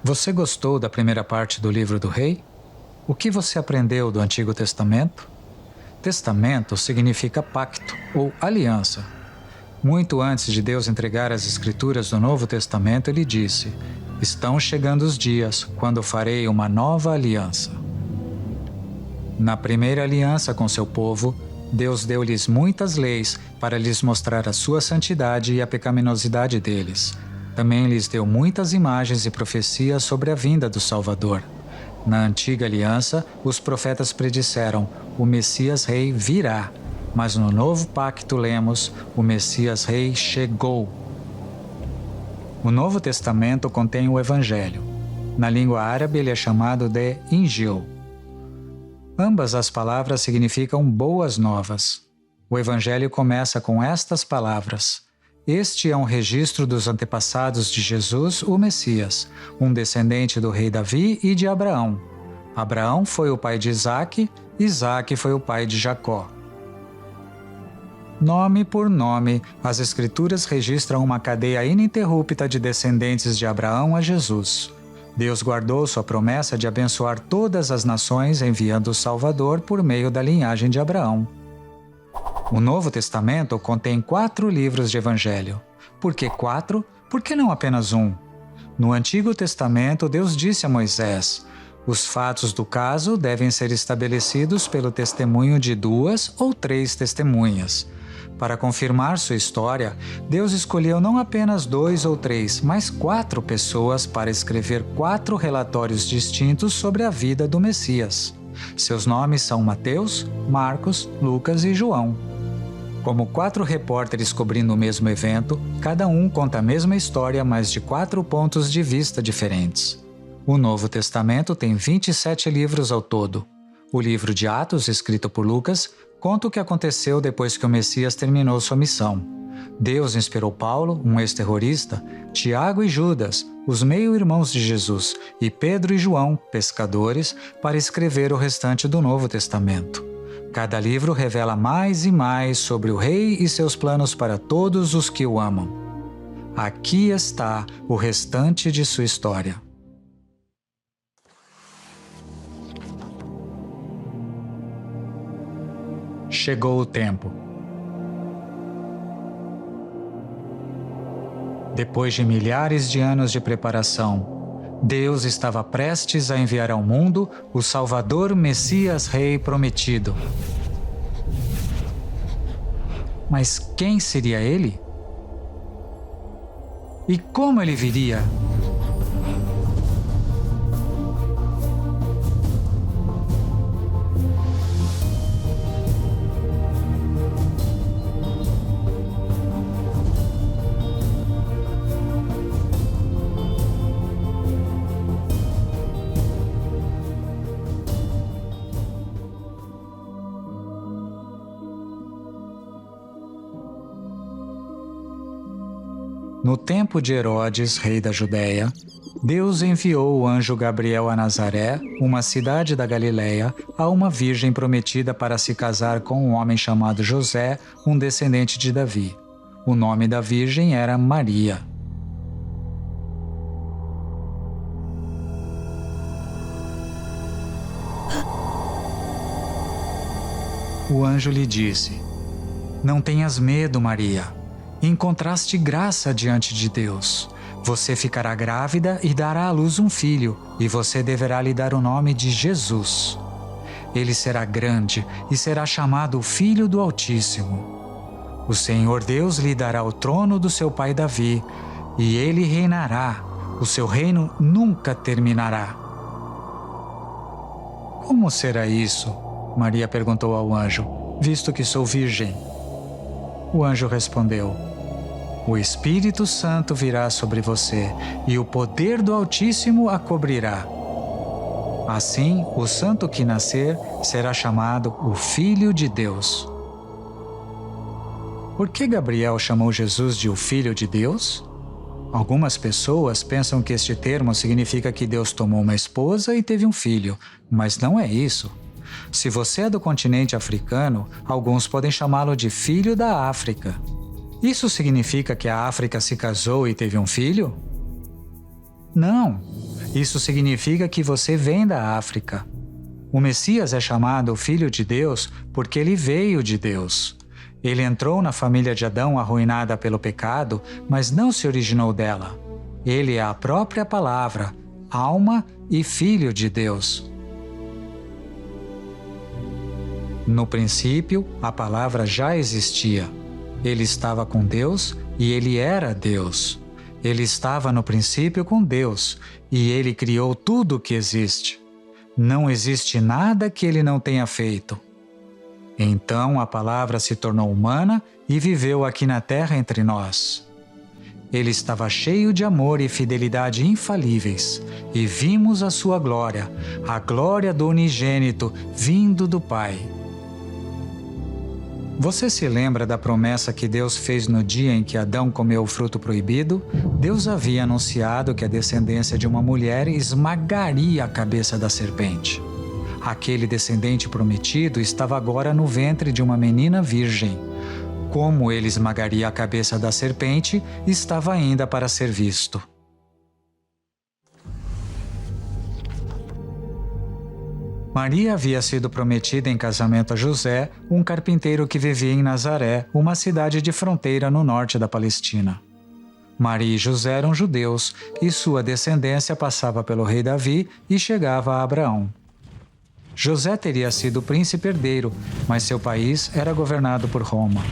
Você gostou da primeira parte do livro do Rei? O que você aprendeu do Antigo Testamento? Testamento significa pacto ou aliança. Muito antes de Deus entregar as Escrituras do Novo Testamento, ele disse: "Estão chegando os dias, quando farei uma nova aliança." Na primeira aliança com seu povo, Deus deu-lhes muitas leis para lhes mostrar a sua santidade e a pecaminosidade deles. Também lhes deu muitas imagens e profecias sobre a vinda do Salvador. Na antiga aliança, os profetas predisseram: o Messias Rei virá. Mas no novo pacto lemos: o Messias Rei chegou. O Novo Testamento contém o Evangelho. Na língua árabe ele é chamado de Injil. Ambas as palavras significam boas novas. O Evangelho começa com estas palavras: "Este é um registro dos antepassados de Jesus, o Messias, um descendente do rei Davi e de Abraão. Abraão foi o pai de Isaque, Isaque foi o pai de Jacó." Nome por nome, as Escrituras registram uma cadeia ininterrupta de descendentes de Abraão a Jesus. Deus guardou sua promessa de abençoar todas as nações enviando o Salvador por meio da linhagem de Abraão. O Novo Testamento contém 4 livros de Evangelho. Por que 4? Por que não apenas um? No Antigo Testamento, Deus disse a Moisés: "Os fatos do caso devem ser estabelecidos pelo testemunho de 2 ou 3 testemunhas." Para confirmar sua história, Deus escolheu não apenas 2 ou 3, mas 4 pessoas para escrever 4 relatórios distintos sobre a vida do Messias. Seus nomes são Mateus, Marcos, Lucas e João. Como 4 repórteres cobrindo o mesmo evento, cada um conta a mesma história, mas de 4 pontos de vista diferentes. O Novo Testamento tem 27 livros ao todo. O livro de Atos, escrito por Lucas, conta o que aconteceu depois que o Messias terminou sua missão. Deus inspirou Paulo, um ex-terrorista, Tiago e Judas, os meio-irmãos de Jesus, e Pedro e João, pescadores, para escrever o restante do Novo Testamento. Cada livro revela mais e mais sobre o Rei e seus planos para todos os que o amam. Aqui está o restante de sua história. Chegou o tempo. Depois de milhares de anos de preparação, Deus estava prestes a enviar ao mundo o Salvador Messias Rei prometido. Mas quem seria ele? E como ele viria? No tempo de Herodes, rei da Judéia, Deus enviou o anjo Gabriel a Nazaré, uma cidade da Galileia, a uma virgem prometida para se casar com um homem chamado José, um descendente de Davi. O nome da virgem era Maria. O anjo lhe disse: "Não tenhas medo, Maria. Encontraste graça diante de Deus. Você ficará grávida e dará à luz um filho, e você deverá lhe dar o nome de Jesus. Ele será grande e será chamado Filho do Altíssimo. O Senhor Deus lhe dará o trono do seu pai Davi, e ele reinará. O seu reino nunca terminará." "Como será isso?" Maria perguntou ao anjo, "visto que sou virgem." O anjo respondeu: "O Espírito Santo virá sobre você, e o poder do Altíssimo a cobrirá. Assim, o santo que nascer será chamado o Filho de Deus." Por que Gabriel chamou Jesus de o Filho de Deus? Algumas pessoas pensam que este termo significa que Deus tomou uma esposa e teve um filho, mas não é isso. Se você é do continente africano, alguns podem chamá-lo de Filho da África. Isso significa que a África se casou e teve um filho? Não. Isso significa que você vem da África. O Messias é chamado Filho de Deus porque ele veio de Deus. Ele entrou na família de Adão arruinada pelo pecado, mas não se originou dela. Ele é a própria palavra, alma e Filho de Deus. No princípio, a palavra já existia. Ele estava com Deus e ele era Deus. Ele estava no princípio com Deus e ele criou tudo o que existe. Não existe nada que ele não tenha feito. Então a palavra se tornou humana e viveu aqui na terra entre nós. Ele estava cheio de amor e fidelidade infalíveis, e vimos a sua glória, a glória do unigênito vindo do Pai. Você se lembra da promessa que Deus fez no dia em que Adão comeu o fruto proibido? Deus havia anunciado que a descendência de uma mulher esmagaria a cabeça da serpente. Aquele descendente prometido estava agora no ventre de uma menina virgem. Como ele esmagaria a cabeça da serpente, estava ainda para ser visto. Maria havia sido prometida em casamento a José, um carpinteiro que vivia em Nazaré, uma cidade de fronteira no norte da Palestina. Maria e José eram judeus, e sua descendência passava pelo rei Davi e chegava a Abraão. José teria sido príncipe herdeiro, mas seu país era governado por Roma.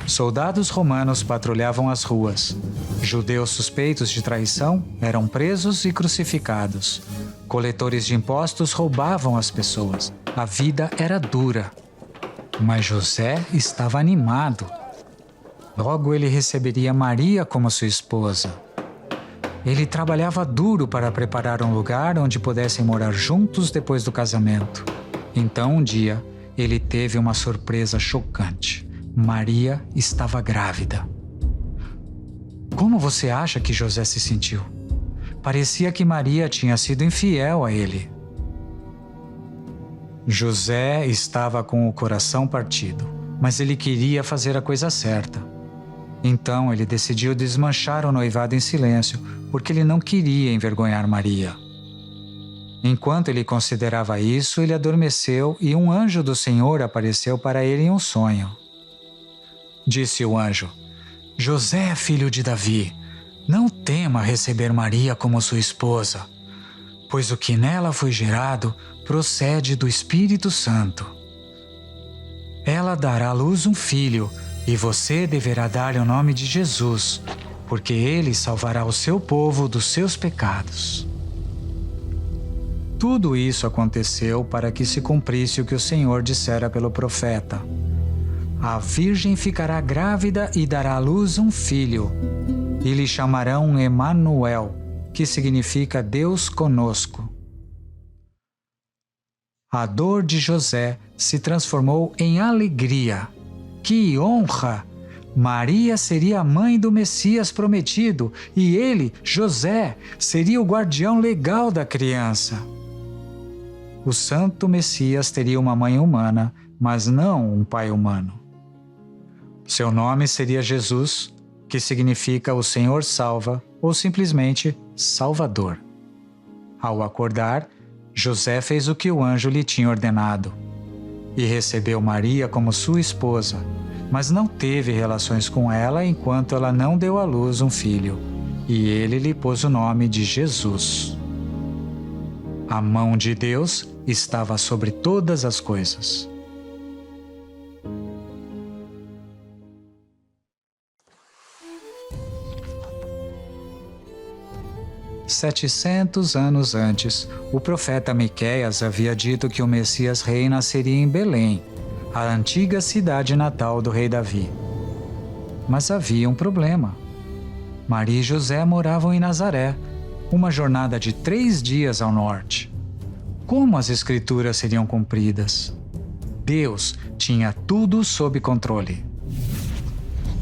Soldados romanos patrulhavam as ruas. Judeus suspeitos de traição eram presos e crucificados. Coletores de impostos roubavam as pessoas. A vida era dura. Mas José estava animado. Logo ele receberia Maria como sua esposa. Ele trabalhava duro para preparar um lugar onde pudessem morar juntos depois do casamento. Então, um dia, ele teve uma surpresa chocante. Maria estava grávida. Como você acha que José se sentiu? Parecia que Maria tinha sido infiel a ele. José estava com o coração partido, mas ele queria fazer a coisa certa. Então ele decidiu desmanchar o noivado em silêncio, porque ele não queria envergonhar Maria. Enquanto ele considerava isso, ele adormeceu e um anjo do Senhor apareceu para ele em um sonho. Disse o anjo: José, filho de Davi, não tema receber Maria como sua esposa, pois o que nela foi gerado procede do Espírito Santo. Ela dará à luz um filho, e você deverá dar-lhe o nome de Jesus, porque ele salvará o seu povo dos seus pecados. Tudo isso aconteceu para que se cumprisse o que o Senhor dissera pelo profeta. A virgem ficará grávida e dará à luz um filho, e lhe chamarão Emanuel, que significa Deus conosco. A dor de José se transformou em alegria. Que honra! Maria seria a mãe do Messias prometido, e ele, José, seria o guardião legal da criança. O santo Messias teria uma mãe humana, mas não um pai humano. Seu nome seria Jesus, que significa o Senhor salva, ou simplesmente Salvador. Ao acordar, José fez o que o anjo lhe tinha ordenado e recebeu Maria como sua esposa, mas não teve relações com ela enquanto ela não deu à luz um filho, e ele lhe pôs o nome de Jesus. A mão de Deus estava sobre todas as coisas. Setecentos anos antes, o profeta Miqueias havia dito que o Messias Rei nasceria em Belém, a antiga cidade natal do rei Davi. Mas havia um problema. Maria e José moravam em Nazaré, uma jornada de 3 dias ao norte. Como as Escrituras seriam cumpridas? Deus tinha tudo sob controle.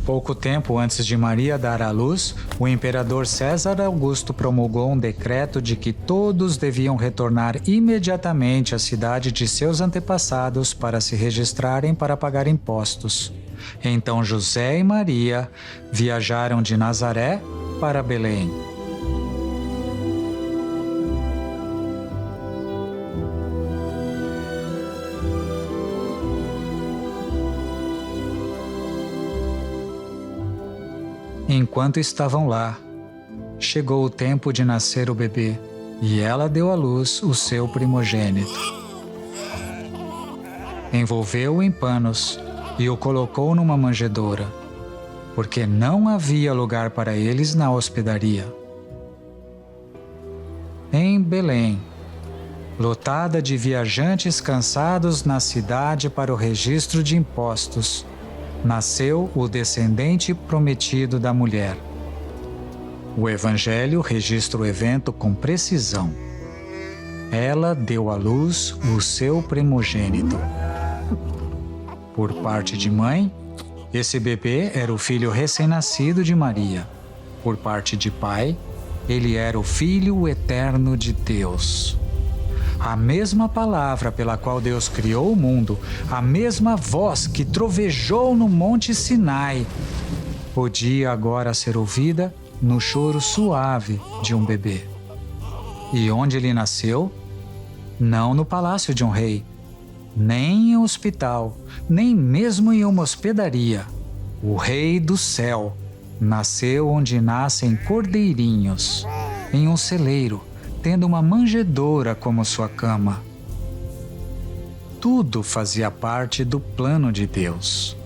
Pouco tempo antes de Maria dar à luz, o imperador César Augusto promulgou um decreto de que todos deviam retornar imediatamente à cidade de seus antepassados para se registrarem para pagar impostos. Então José e Maria viajaram de Nazaré para Belém. Enquanto estavam lá, chegou o tempo de nascer o bebê, e ela deu à luz o seu primogênito. Envolveu-o em panos e o colocou numa manjedoura, porque não havia lugar para eles na hospedaria. Em Belém, lotada de viajantes cansados na cidade para o registro de impostos, nasceu o descendente prometido da mulher. O Evangelho registra o evento com precisão. Ela deu à luz o seu primogênito. Por parte de mãe, esse bebê era o filho recém-nascido de Maria. Por parte de pai, ele era o Filho eterno de Deus. A mesma palavra pela qual Deus criou o mundo, a mesma voz que trovejou no Monte Sinai, podia agora ser ouvida no choro suave de um bebê. E onde ele nasceu? Não no palácio de um rei, nem em um hospital, nem mesmo em uma hospedaria. O Rei do Céu nasceu onde nascem cordeirinhos, em um celeiro, tendo uma manjedoura como sua cama. Tudo fazia parte do plano de Deus.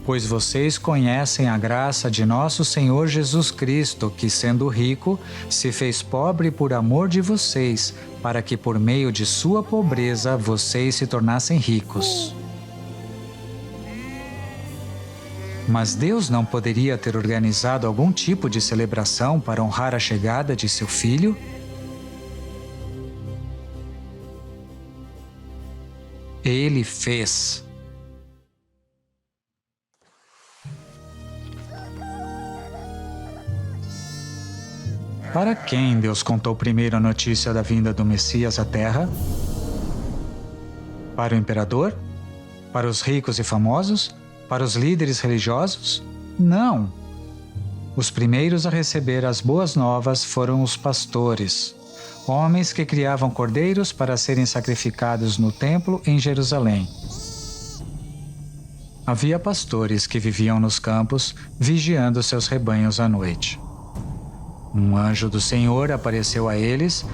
Pois vocês conhecem a graça de nosso Senhor Jesus Cristo, que, sendo rico, se fez pobre por amor de vocês, para que por meio de sua pobreza vocês se tornassem ricos. Mas Deus não poderia ter organizado algum tipo de celebração para honrar a chegada de seu filho? Ele fez. Para quem Deus contou primeiro a notícia da vinda do Messias à Terra? Para o imperador? Para os ricos e famosos? Para os líderes religiosos? Não! Os primeiros a receber as boas novas foram os pastores, homens que criavam cordeiros para serem sacrificados no templo em Jerusalém. Havia pastores que viviam nos campos, vigiando seus rebanhos à noite. Um anjo do Senhor apareceu a eles,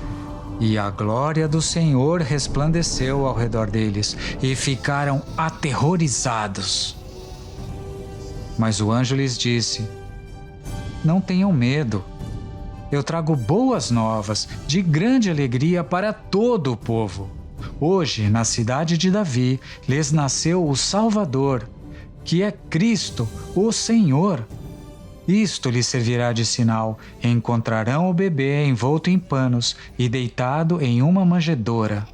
e a glória do Senhor resplandeceu ao redor deles, e ficaram aterrorizados. Mas o anjo lhes disse: não tenham medo. Eu trago boas novas de grande alegria para todo o povo. Hoje, na cidade de Davi, lhes nasceu o Salvador, que é Cristo, o Senhor. Isto lhes servirá de sinal: encontrarão o bebê envolto em panos e deitado em uma manjedoura.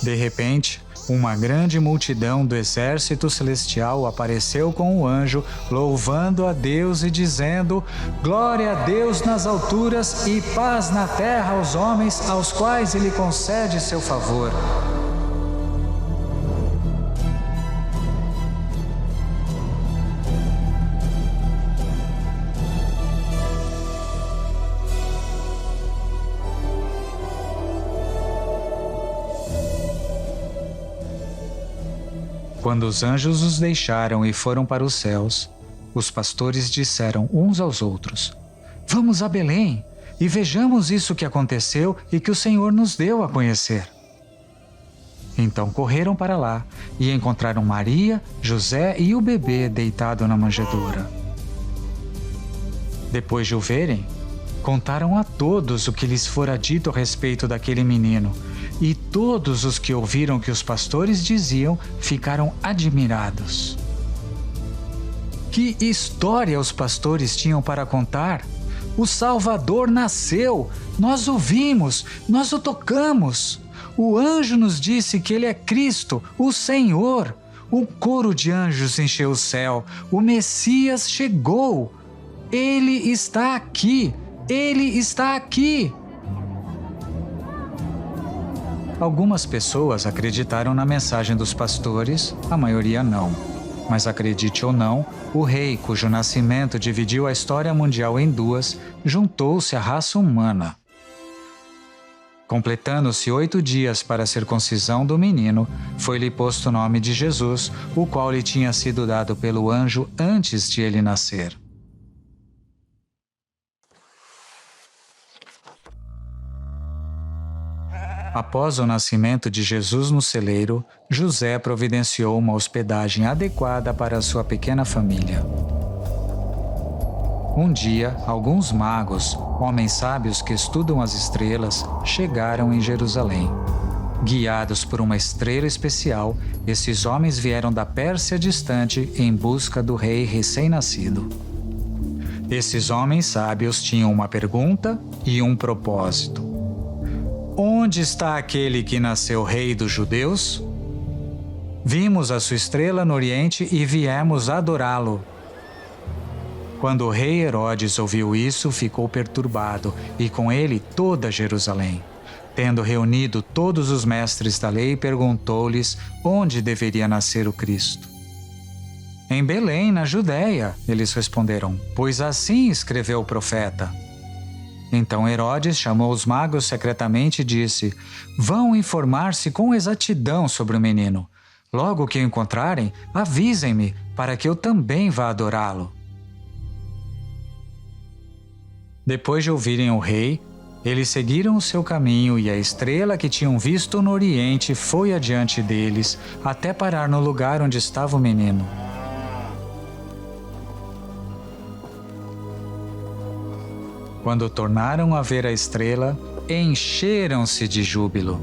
De repente, uma grande multidão do exército celestial apareceu com o anjo, louvando a Deus e dizendo: glória a Deus nas alturas e paz na terra aos homens aos quais Ele concede seu favor. Quando os anjos os deixaram e foram para os céus, os pastores disseram uns aos outros: vamos a Belém e vejamos isso que aconteceu e que o Senhor nos deu a conhecer. Então correram para lá e encontraram Maria, José e o bebê deitado na manjedoura. Depois de o verem, contaram a todos o que lhes fora dito a respeito daquele menino, e todos os que ouviram o que os pastores diziam ficaram admirados. Que história os pastores tinham para contar? O Salvador nasceu! Nós o vimos, nós o tocamos! O anjo nos disse que ele é Cristo, o Senhor! Um coro de anjos encheu o céu. O Messias chegou! Ele está aqui! Ele está aqui! Algumas pessoas acreditaram na mensagem dos pastores, a maioria não. Mas acredite ou não, o rei cujo nascimento dividiu a história mundial em duas, juntou-se à raça humana. Completando-se 8 dias para a circuncisão do menino, foi-lhe posto o nome de Jesus, o qual lhe tinha sido dado pelo anjo antes de ele nascer. Após o nascimento de Jesus no celeiro, José providenciou uma hospedagem adequada para a sua pequena família. Um dia, alguns magos, homens sábios que estudam as estrelas, chegaram em Jerusalém. Guiados por uma estrela especial, esses homens vieram da Pérsia distante em busca do rei recém-nascido. Esses homens sábios tinham uma pergunta e um propósito. Onde está aquele que nasceu rei dos judeus? Vimos a sua estrela no Oriente e viemos adorá-lo. Quando o rei Herodes ouviu isso, ficou perturbado, e com ele toda Jerusalém. Tendo reunido todos os mestres da lei, perguntou-lhes onde deveria nascer o Cristo. Em Belém, na Judéia, eles responderam, pois assim escreveu o profeta. Então Herodes chamou os magos secretamente e disse, vão informar-se com exatidão sobre o menino. Logo que o encontrarem, avisem-me, para que eu também vá adorá-lo. Depois de ouvirem o rei, eles seguiram o seu caminho e a estrela que tinham visto no Oriente foi adiante deles, até parar no lugar onde estava o menino. Quando tornaram a ver a estrela, encheram-se de júbilo.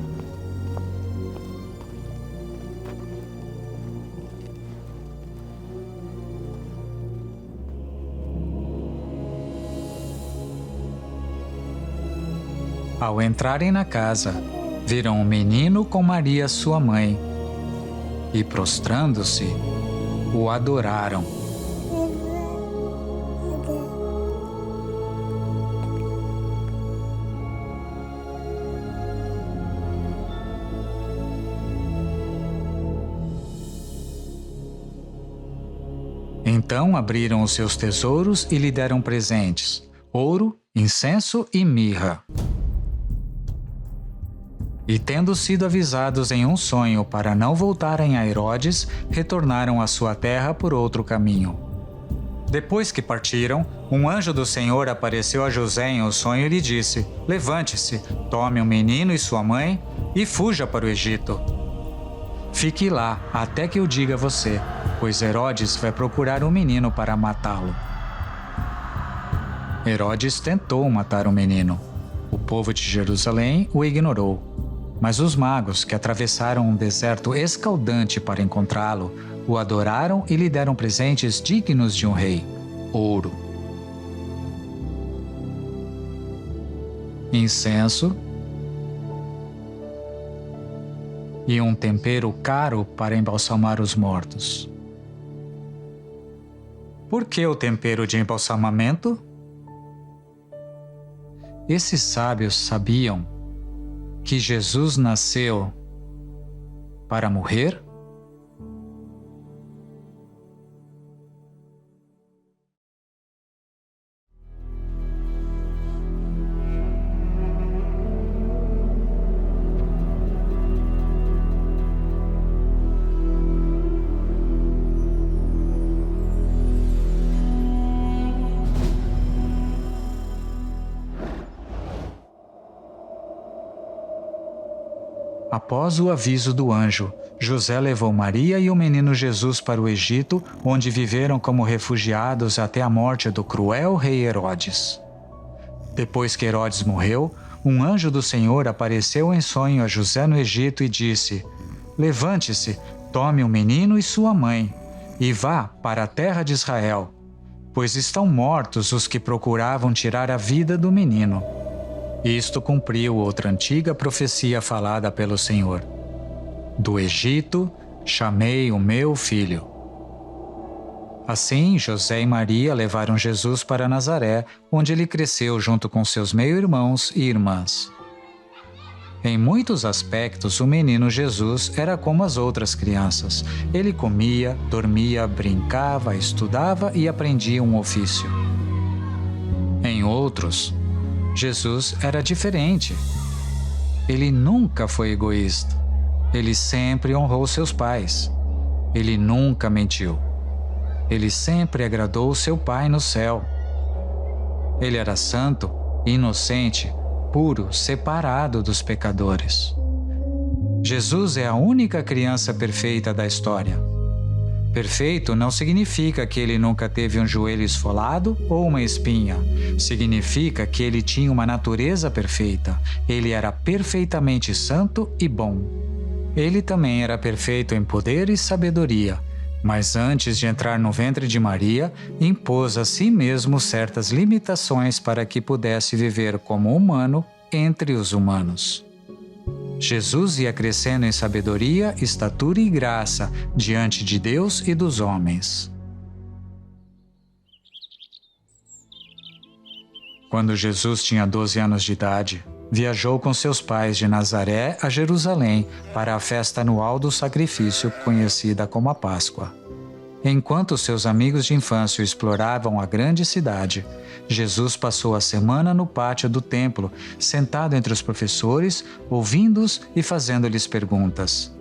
Ao entrarem na casa, viram um menino com Maria, sua mãe, e prostrando-se, o adoraram. Então abriram os seus tesouros e lhe deram presentes, ouro, incenso e mirra. E tendo sido avisados em um sonho para não voltarem a Herodes, retornaram à sua terra por outro caminho. Depois que partiram, um anjo do Senhor apareceu a José em um sonho e lhe disse, levante-se, tome o menino e sua mãe e fuja para o Egito. Fique lá até que eu diga a você, pois Herodes vai procurar o menino para matá-lo. Herodes tentou matar o menino. O povo de Jerusalém o ignorou. Mas os magos, que atravessaram um deserto escaldante para encontrá-lo, o adoraram e lhe deram presentes dignos de um rei: ouro, incenso e um tempero caro para embalsamar os mortos. Por que o tempero de embalsamamento? Esses sábios sabiam que Jesus nasceu para morrer? Após o aviso do anjo, José levou Maria e o menino Jesus para o Egito, onde viveram como refugiados até a morte do cruel rei Herodes. Depois que Herodes morreu, um anjo do Senhor apareceu em sonho a José no Egito e disse: levante-se, tome o menino e sua mãe, e vá para a terra de Israel, pois estão mortos os que procuravam tirar a vida do menino. Isto cumpriu outra antiga profecia falada pelo Senhor. Do Egito chamei o meu filho. Assim, José e Maria levaram Jesus para Nazaré, onde ele cresceu junto com seus meio-irmãos e irmãs. Em muitos aspectos, o menino Jesus era como as outras crianças. Ele comia, dormia, brincava, estudava e aprendia um ofício. Em outros, Jesus era diferente. Ele nunca foi egoísta. Ele sempre honrou seus pais. Ele nunca mentiu. Ele sempre agradou seu Pai no céu. Ele era santo, inocente, puro, separado dos pecadores. Jesus é a única criança perfeita da história. Perfeito não significa que ele nunca teve um joelho esfolado ou uma espinha. Significa que ele tinha uma natureza perfeita. Ele era perfeitamente santo e bom. Ele também era perfeito em poder e sabedoria. Mas antes de entrar no ventre de Maria, impôs a si mesmo certas limitações para que pudesse viver como humano entre os humanos. Jesus ia crescendo em sabedoria, estatura e graça diante de Deus e dos homens. Quando Jesus tinha 12 anos de idade, viajou com seus pais de Nazaré a Jerusalém para a festa anual do sacrifício, conhecida como a Páscoa. Enquanto seus amigos de infância exploravam a grande cidade, Jesus passou a semana no pátio do templo, sentado entre os professores, ouvindo-os e fazendo-lhes perguntas.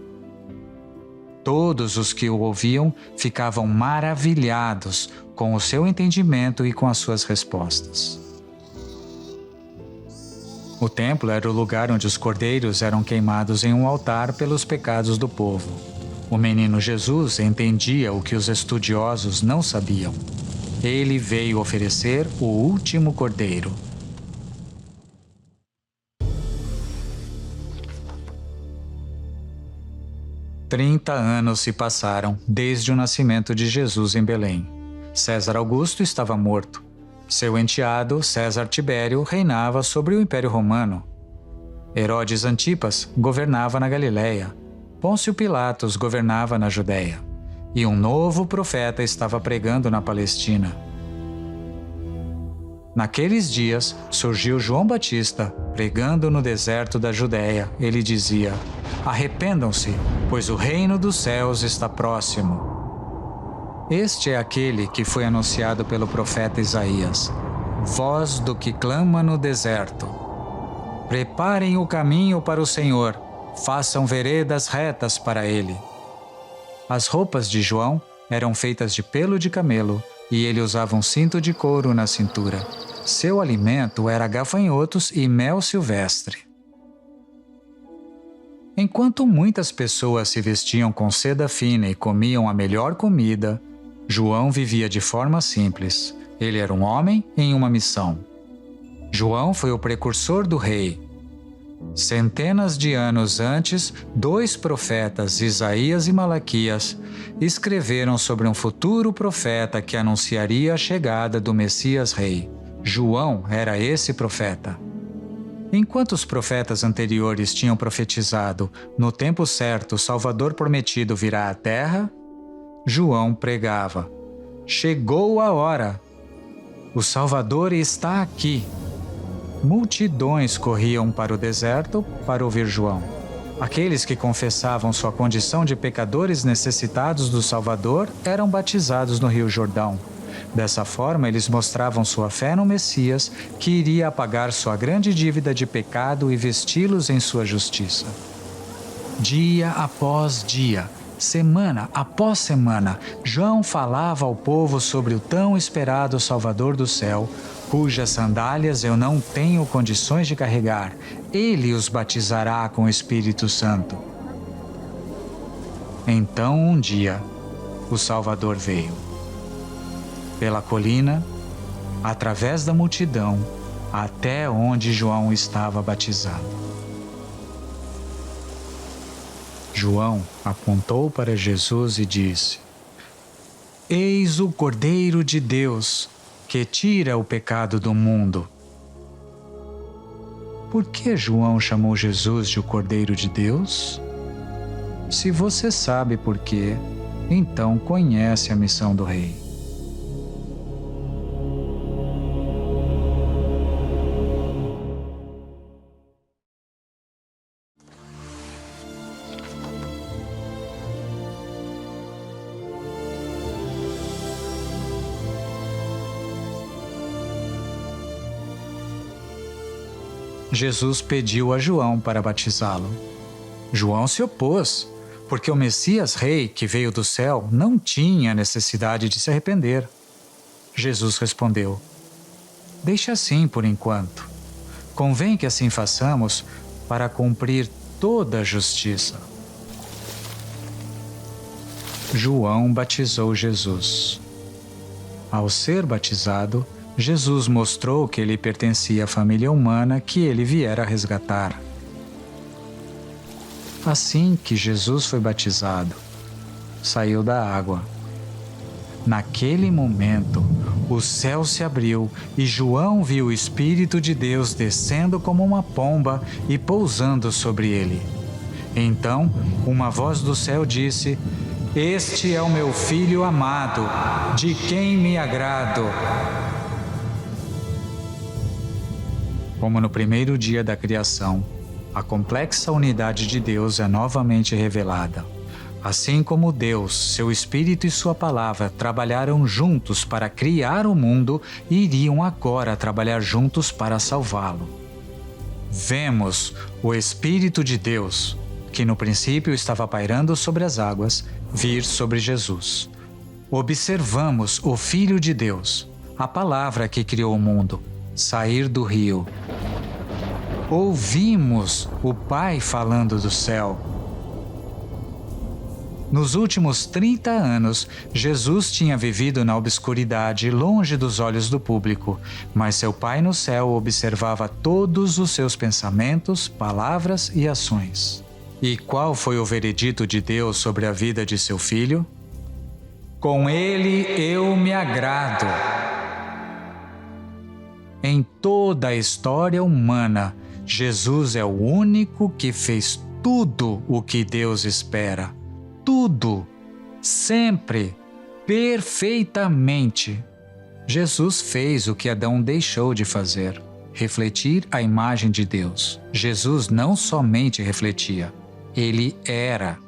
Todos os que o ouviam ficavam maravilhados com o seu entendimento e com as suas respostas. O templo era o lugar onde os cordeiros eram queimados em um altar pelos pecados do povo. O menino Jesus entendia o que os estudiosos não sabiam. Ele veio oferecer o último cordeiro. Trinta anos se passaram desde o nascimento de Jesus em Belém. César Augusto estava morto. Seu enteado, César Tibério, reinava sobre o Império Romano. Herodes Antipas governava na Galiléia. Pôncio Pilatos governava na Judéia. E um novo profeta estava pregando na Palestina. Naqueles dias, surgiu João Batista, pregando no deserto da Judéia. Ele dizia: "Arrependam-se, pois o reino dos céus está próximo." Este é aquele que foi anunciado pelo profeta Isaías: "Voz do que clama no deserto. Preparem o caminho para o Senhor, façam veredas retas para ele." As roupas de João eram feitas de pelo de camelo e ele usava um cinto de couro na cintura. Seu alimento era gafanhotos e mel silvestre. Enquanto muitas pessoas se vestiam com seda fina e comiam a melhor comida, João vivia de forma simples. Ele era um homem em uma missão. João foi o precursor do rei. Centenas de anos antes, dois profetas, Isaías e Malaquias, escreveram sobre um futuro profeta que anunciaria a chegada do Messias Rei. João era esse profeta. Enquanto os profetas anteriores tinham profetizado: "No tempo certo, o Salvador prometido virá à terra", João pregava: "Chegou a hora! O Salvador está aqui." Multidões corriam para o deserto para ouvir João. Aqueles que confessavam sua condição de pecadores necessitados do Salvador eram batizados no Rio Jordão. Dessa forma, eles mostravam sua fé no Messias, que iria apagar sua grande dívida de pecado e vesti-los em sua justiça. Dia após dia, semana após semana, João falava ao povo sobre o tão esperado Salvador do céu, cujas sandálias eu não tenho condições de carregar. Ele os batizará com o Espírito Santo. Então, um dia, o Salvador veio. Pela colina, através da multidão, até onde João estava batizado. João apontou para Jesus e disse: "Eis o Cordeiro de Deus, que tira o pecado do mundo." Por que João chamou Jesus de o Cordeiro de Deus? Se você sabe por quê, então conhece a missão do rei. Jesus pediu a João para batizá-lo. João se opôs, porque o Messias Rei que veio do céu não tinha necessidade de se arrepender. Jesus respondeu: deixe assim por enquanto. Convém que assim façamos para cumprir toda a justiça. João batizou Jesus. Ao ser batizado, Jesus mostrou que ele pertencia à família humana que ele viera resgatar. Assim que Jesus foi batizado, saiu da água. Naquele momento, o céu se abriu e João viu o Espírito de Deus descendo como uma pomba e pousando sobre ele. Então, uma voz do céu disse: este é o meu Filho amado, de quem me agrado. Como no primeiro dia da criação, a complexa unidade de Deus é novamente revelada. Assim como Deus, seu Espírito e sua Palavra trabalharam juntos para criar o mundo, iriam agora trabalhar juntos para salvá-lo. Vemos o Espírito de Deus, que no princípio estava pairando sobre as águas, vir sobre Jesus. Observamos o Filho de Deus, a Palavra que criou o mundo, sair do rio. Ouvimos o Pai falando do céu. Nos últimos 30 anos, Jesus tinha vivido na obscuridade, longe dos olhos do público, mas seu Pai no céu observava todos os seus pensamentos, palavras e ações. E qual foi o veredito de Deus sobre a vida de seu Filho? Com ele eu me agrado. Em toda a história humana, Jesus é o único que fez tudo o que Deus espera. Tudo, sempre, perfeitamente. Jesus fez o que Adão deixou de fazer, refletir a imagem de Deus. Jesus não somente refletia, ele era.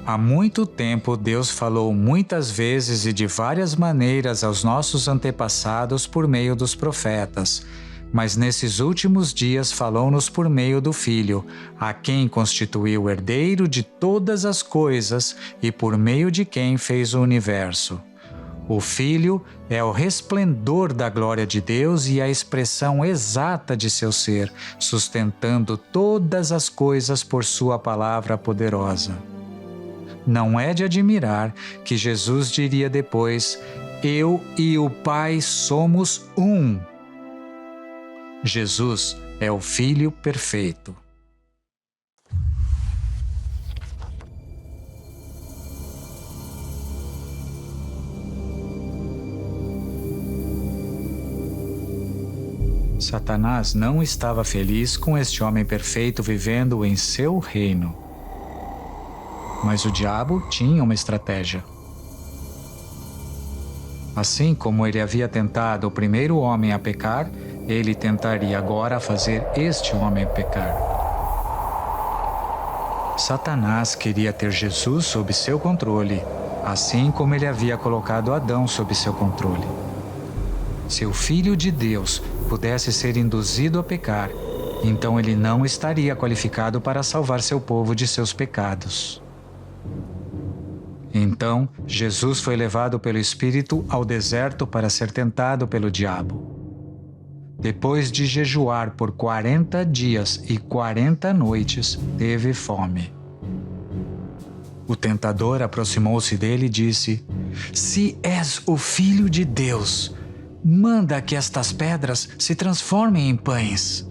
Há muito tempo, Deus falou muitas vezes e de várias maneiras aos nossos antepassados por meio dos profetas, mas nesses últimos dias falou-nos por meio do Filho, a quem constituiu o herdeiro de todas as coisas e por meio de quem fez o universo. O Filho é o resplendor da glória de Deus e a expressão exata de seu ser, sustentando todas as coisas por sua palavra poderosa. Não é de admirar que Jesus diria depois: eu e o Pai somos um. Jesus é o Filho perfeito. Satanás não estava feliz com este homem perfeito vivendo em seu reino. Mas o diabo tinha uma estratégia. Assim como ele havia tentado o primeiro homem a pecar, ele tentaria agora fazer este homem pecar. Satanás queria ter Jesus sob seu controle, assim como ele havia colocado Adão sob seu controle. Se o Filho de Deus pudesse ser induzido a pecar, então ele não estaria qualificado para salvar seu povo de seus pecados. Então, Jesus foi levado pelo Espírito ao deserto para ser tentado pelo diabo. Depois de jejuar por 40 dias e 40 noites, teve fome. O tentador aproximou-se dele e disse: se és o Filho de Deus, manda que estas pedras se transformem em pães.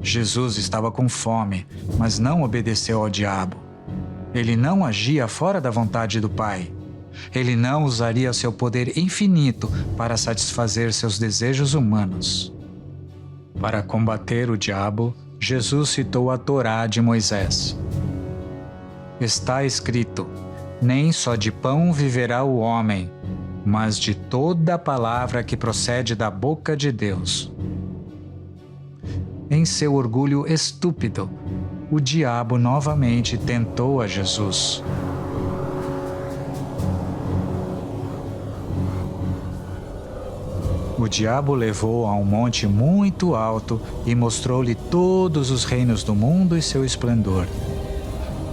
Jesus estava com fome, mas não obedeceu ao diabo. Ele não agia fora da vontade do Pai. Ele não usaria seu poder infinito para satisfazer seus desejos humanos. Para combater o diabo, Jesus citou a Torá de Moisés. Está escrito: nem só de pão viverá o homem, mas de toda a palavra que procede da boca de Deus. Em seu orgulho estúpido, o diabo novamente tentou a Jesus. O diabo levou-o a um monte muito alto e mostrou-lhe todos os reinos do mundo e seu esplendor.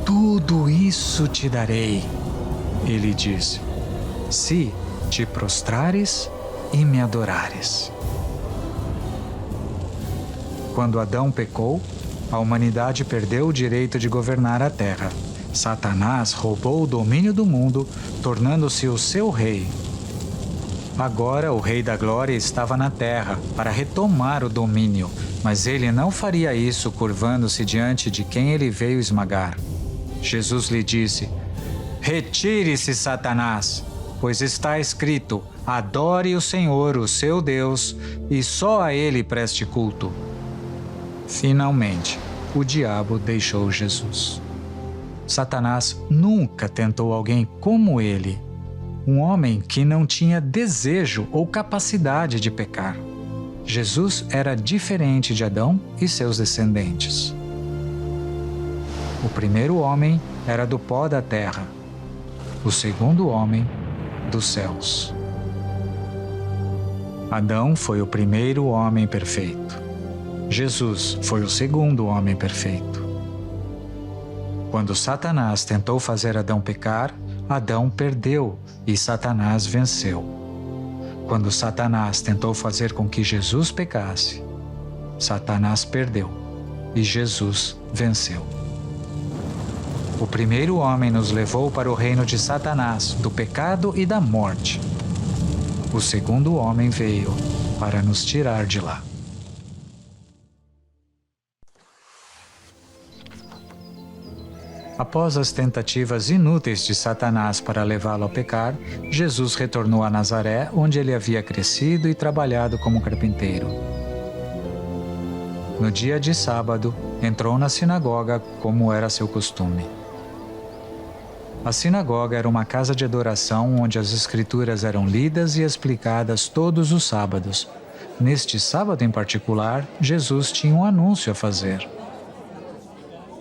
Tudo isso te darei, ele disse, se te prostrares e me adorares. Quando Adão pecou, a humanidade perdeu o direito de governar a terra. Satanás roubou o domínio do mundo, tornando-se o seu rei. Agora o Rei da Glória estava na terra para retomar o domínio, mas ele não faria isso curvando-se diante de quem ele veio esmagar. Jesus lhe disse: retire-se, Satanás, pois está escrito: adore o Senhor, o seu Deus, e só a ele preste culto. Finalmente, o diabo deixou Jesus. Satanás nunca tentou alguém como ele, um homem que não tinha desejo ou capacidade de pecar. Jesus era diferente de Adão e seus descendentes. O primeiro homem era do pó da terra, o segundo homem dos céus. Adão foi o primeiro homem perfeito. Jesus foi o segundo homem perfeito. Quando Satanás tentou fazer Adão pecar, Adão perdeu e Satanás venceu. Quando Satanás tentou fazer com que Jesus pecasse, Satanás perdeu e Jesus venceu. O primeiro homem nos levou para o reino de Satanás, do pecado e da morte. O segundo homem veio para nos tirar de lá. Após as tentativas inúteis de Satanás para levá-lo a pecar, Jesus retornou a Nazaré, onde ele havia crescido e trabalhado como carpinteiro. No dia de sábado, entrou na sinagoga, como era seu costume. A sinagoga era uma casa de adoração onde as escrituras eram lidas e explicadas todos os sábados. Neste sábado em particular, Jesus tinha um anúncio a fazer.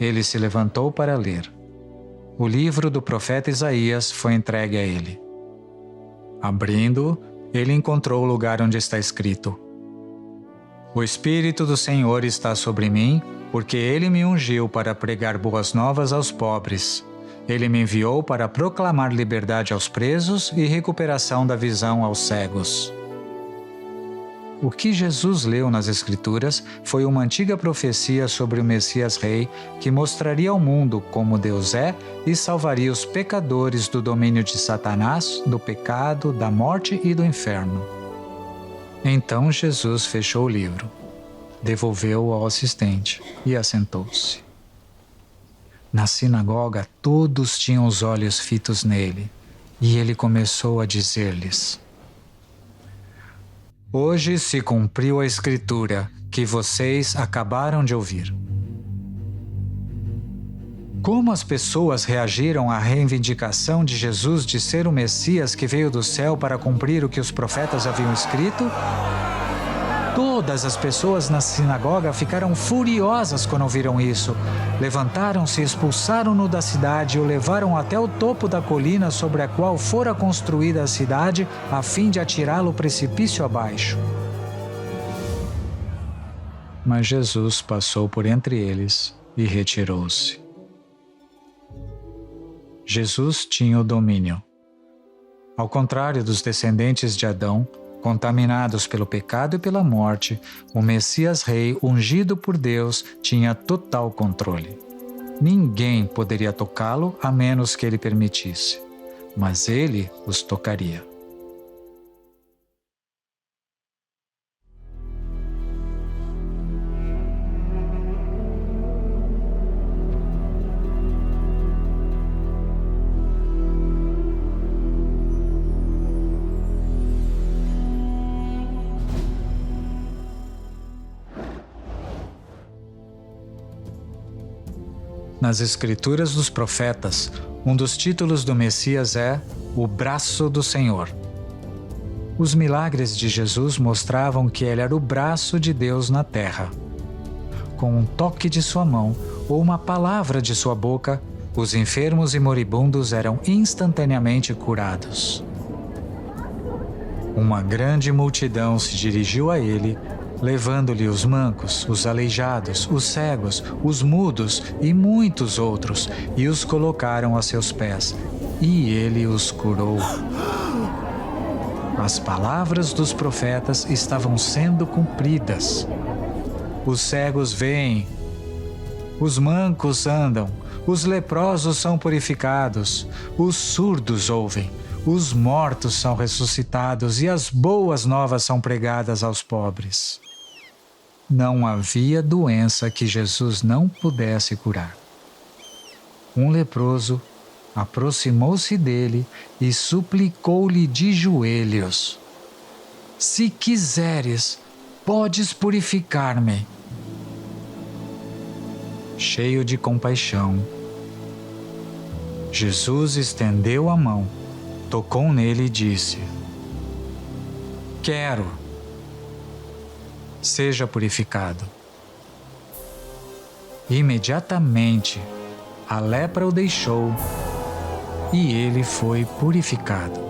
Ele se levantou para ler. O livro do profeta Isaías foi entregue a ele. Abrindo-o, ele encontrou o lugar onde está escrito: O Espírito do Senhor está sobre mim, porque ele me ungiu para pregar boas novas aos pobres. Ele me enviou para proclamar liberdade aos presos e recuperação da visão aos cegos. O que Jesus leu nas Escrituras foi uma antiga profecia sobre o Messias Rei que mostraria ao mundo como Deus é e salvaria os pecadores do domínio de Satanás, do pecado, da morte e do inferno. Então Jesus fechou o livro, devolveu-o ao assistente e assentou-se. Na sinagoga, todos tinham os olhos fitos nele, e ele começou a dizer-lhes: Hoje se cumpriu a Escritura que vocês acabaram de ouvir. Como as pessoas reagiram à reivindicação de Jesus de ser o Messias que veio do céu para cumprir o que os profetas haviam escrito? Todas as pessoas na sinagoga ficaram furiosas quando ouviram isso. Levantaram-se, expulsaram-no da cidade e o levaram até o topo da colina sobre a qual fora construída a cidade, a fim de atirá-lo precipício abaixo. Mas Jesus passou por entre eles e retirou-se. Jesus tinha o domínio. Ao contrário dos descendentes de Adão, contaminados pelo pecado e pela morte, o Messias Rei, ungido por Deus, tinha total controle. Ninguém poderia tocá-lo a menos que ele permitisse, mas ele os tocaria. Nas Escrituras dos Profetas, um dos títulos do Messias é o Braço do Senhor. Os milagres de Jesus mostravam que ele era o braço de Deus na terra. Com um toque de sua mão ou uma palavra de sua boca, os enfermos e moribundos eram instantaneamente curados. Uma grande multidão se dirigiu a ele, levando-lhe os mancos, os aleijados, os cegos, os mudos e muitos outros, e os colocaram a seus pés, e ele os curou. As palavras dos profetas estavam sendo cumpridas. Os cegos veem, os mancos andam, os leprosos são purificados, os surdos ouvem, os mortos são ressuscitados e as boas novas são pregadas aos pobres. Não havia doença que Jesus não pudesse curar. Um leproso aproximou-se dele e suplicou-lhe de joelhos: Se quiseres, podes purificar-me. Cheio de compaixão, Jesus estendeu a mão, tocou nele e disse: Quero, seja purificado. Imediatamente, a lepra o deixou e ele foi purificado.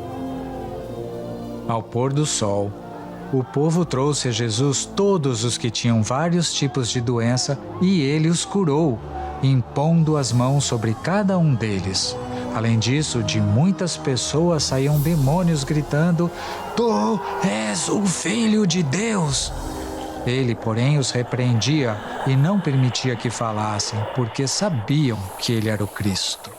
Ao pôr do sol, o povo trouxe a Jesus todos os que tinham vários tipos de doença e ele os curou, impondo as mãos sobre cada um deles. Além disso, de muitas pessoas saíam demônios gritando: Tu és o Filho de Deus! Ele, porém, os repreendia e não permitia que falassem, porque sabiam que ele era o Cristo.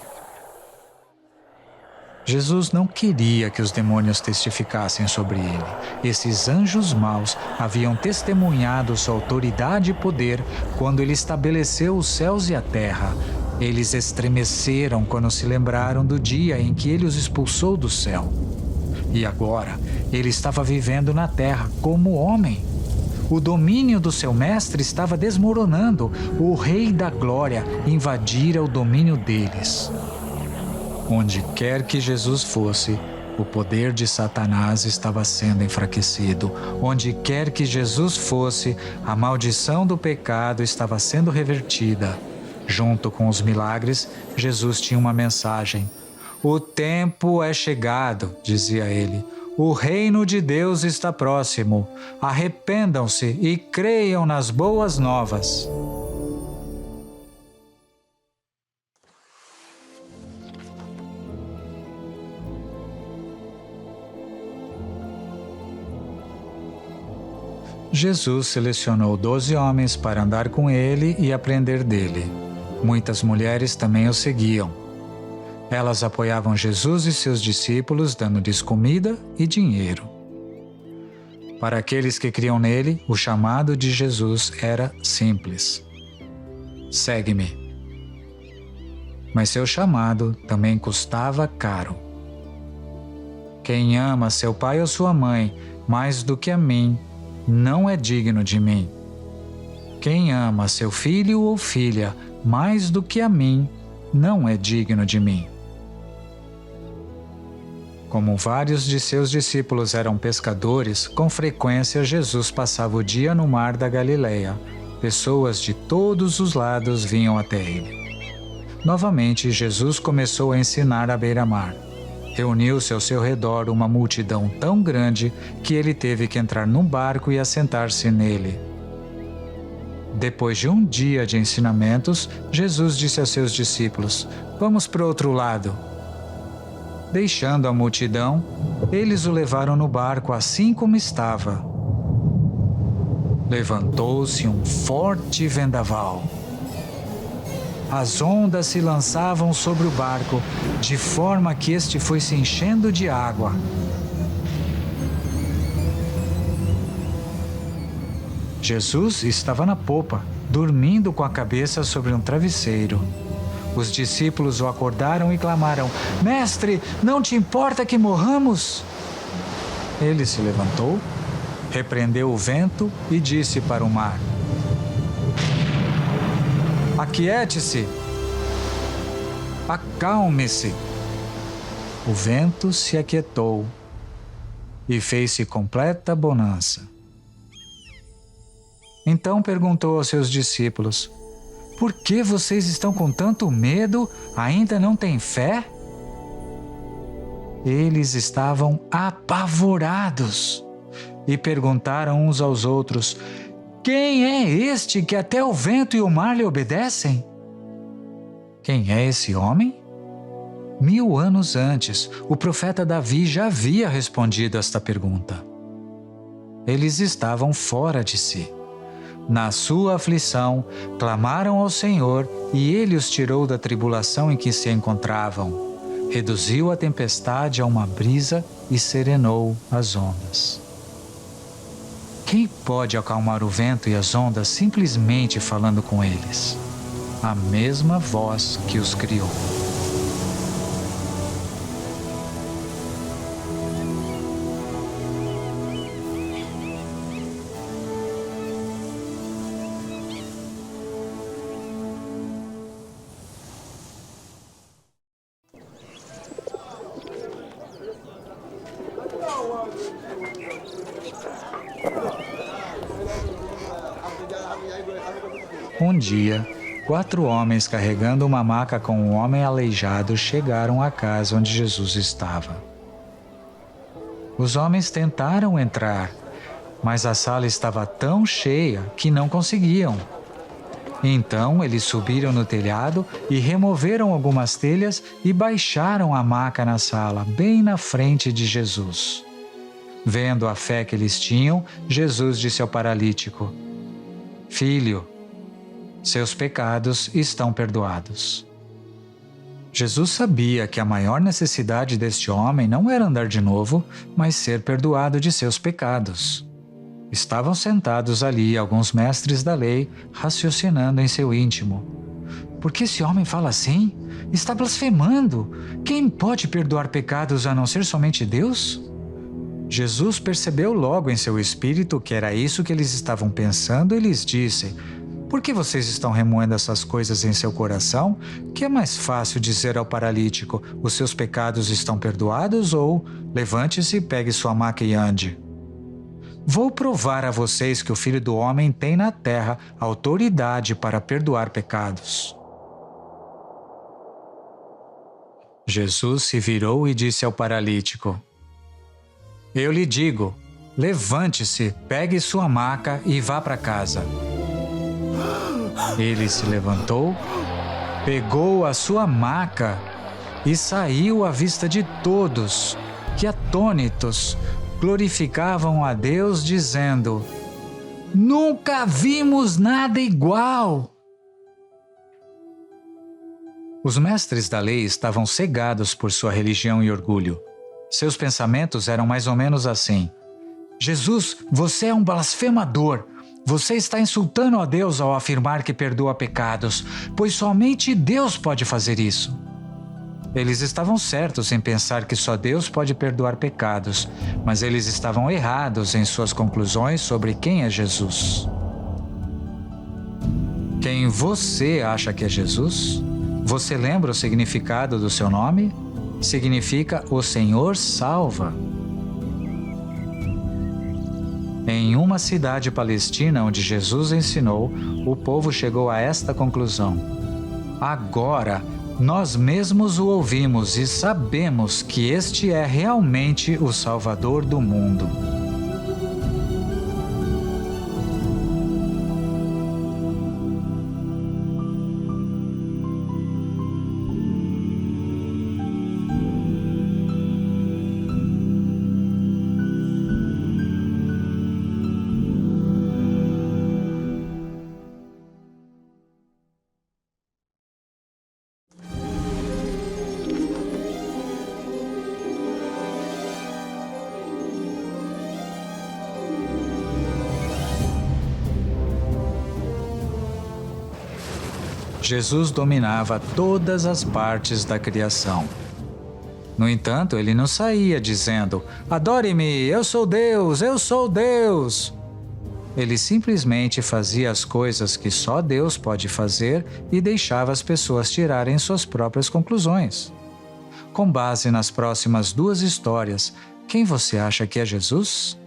Jesus não queria que os demônios testificassem sobre ele. Esses anjos maus haviam testemunhado sua autoridade e poder quando ele estabeleceu os céus e a terra. Eles estremeceram quando se lembraram do dia em que ele os expulsou do céu. E agora, ele estava vivendo na terra como homem. O domínio do seu mestre estava desmoronando. O Rei da Glória invadira o domínio deles. Onde quer que Jesus fosse, o poder de Satanás estava sendo enfraquecido. Onde quer que Jesus fosse, a maldição do pecado estava sendo revertida. Junto com os milagres, Jesus tinha uma mensagem. O tempo é chegado, dizia ele. O reino de Deus está próximo. Arrependam-se e creiam nas boas novas. Jesus selecionou 12 homens para andar com ele e aprender dele. Muitas mulheres também o seguiam. Elas apoiavam Jesus e seus discípulos, dando-lhes comida e dinheiro. Para aqueles que criam nele, o chamado de Jesus era simples: segue-me. Mas seu chamado também custava caro. Quem ama seu pai ou sua mãe mais do que a mim, não é digno de mim. Quem ama seu filho ou filha mais do que a mim, não é digno de mim. Como vários de seus discípulos eram pescadores, com frequência Jesus passava o dia no mar da Galileia. Pessoas de todos os lados vinham até ele. Novamente, Jesus começou a ensinar à beira-mar. Reuniu-se ao seu redor uma multidão tão grande que ele teve que entrar num barco e assentar-se nele. Depois de um dia de ensinamentos, Jesus disse a seus discípulos: Vamos para o outro lado. Deixando a multidão, eles o levaram no barco assim como estava. Levantou-se um forte vendaval. As ondas se lançavam sobre o barco, de forma que este foi se enchendo de água. Jesus estava na popa, dormindo com a cabeça sobre um travesseiro. Os discípulos o acordaram e clamaram: Mestre, não te importa que morramos? Ele se levantou, repreendeu o vento e disse para o mar: Aquiete-se, acalme-se. O vento se aquietou e fez-se completa bonança. Então perguntou aos seus discípulos: Por que vocês estão com tanto medo? Ainda não têm fé? Eles estavam apavorados e perguntaram uns aos outros: quem é este que até o vento e o mar lhe obedecem? Quem é esse homem? 1000 anos antes, o profeta Davi já havia respondido esta pergunta. Eles estavam fora de si. Na sua aflição, clamaram ao Senhor e Ele os tirou da tribulação em que se encontravam. Reduziu a tempestade a uma brisa e serenou as ondas. Quem pode acalmar o vento e as ondas simplesmente falando com eles? A mesma voz que os criou. Um dia, 4 homens carregando uma maca com um homem aleijado chegaram à casa onde Jesus estava. Os homens tentaram entrar, mas a sala estava tão cheia que não conseguiam. Então eles subiram no telhado e removeram algumas telhas e baixaram a maca na sala, bem na frente de Jesus. Vendo a fé que eles tinham, Jesus disse ao paralítico: Filho, seus pecados estão perdoados. Jesus sabia que a maior necessidade deste homem não era andar de novo, mas ser perdoado de seus pecados. Estavam sentados ali alguns mestres da lei, raciocinando em seu íntimo. Por que esse homem fala assim? Está blasfemando. Quem pode perdoar pecados a não ser somente Deus? Jesus percebeu logo em seu espírito que era isso que eles estavam pensando e lhes disse: por que vocês estão remoendo essas coisas em seu coração? Que é mais fácil dizer ao paralítico: os seus pecados estão perdoados, ou levante-se, pegue sua maca e ande? Vou provar a vocês que o Filho do Homem tem na terra autoridade para perdoar pecados. Jesus se virou e disse ao paralítico: eu lhe digo, levante-se, pegue sua maca e vá para casa. Ele se levantou, pegou a sua maca e saiu à vista de todos, que atônitos glorificavam a Deus, dizendo: nunca vimos nada igual. Os mestres da lei estavam cegados por sua religião e orgulho. Seus pensamentos eram mais ou menos assim: Jesus, você é um blasfemador. Você está insultando a Deus ao afirmar que perdoa pecados, pois somente Deus pode fazer isso. Eles estavam certos em pensar que só Deus pode perdoar pecados, mas eles estavam errados em suas conclusões sobre quem é Jesus. Quem você acha que é Jesus? Você lembra o significado do seu nome? Significa o Senhor salva. Em uma cidade palestina onde Jesus ensinou, o povo chegou a esta conclusão: agora, nós mesmos o ouvimos e sabemos que este é realmente o Salvador do mundo. Jesus dominava todas as partes da criação. No entanto, ele não saía dizendo: adore-me, eu sou Deus, eu sou Deus. Ele simplesmente fazia as coisas que só Deus pode fazer e deixava as pessoas tirarem suas próprias conclusões. Com base nas próximas 2 histórias, quem você acha que é Jesus?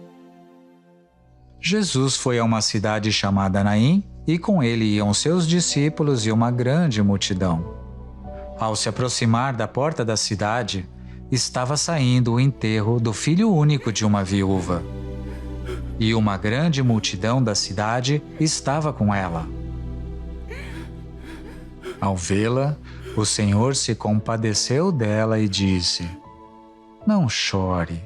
Jesus foi a uma cidade chamada Naim e com ele iam seus discípulos e uma grande multidão. Ao se aproximar da porta da cidade, estava saindo o enterro do filho único de uma viúva. E uma grande multidão da cidade estava com ela. Ao vê-la, o Senhor se compadeceu dela e disse: "Não chore."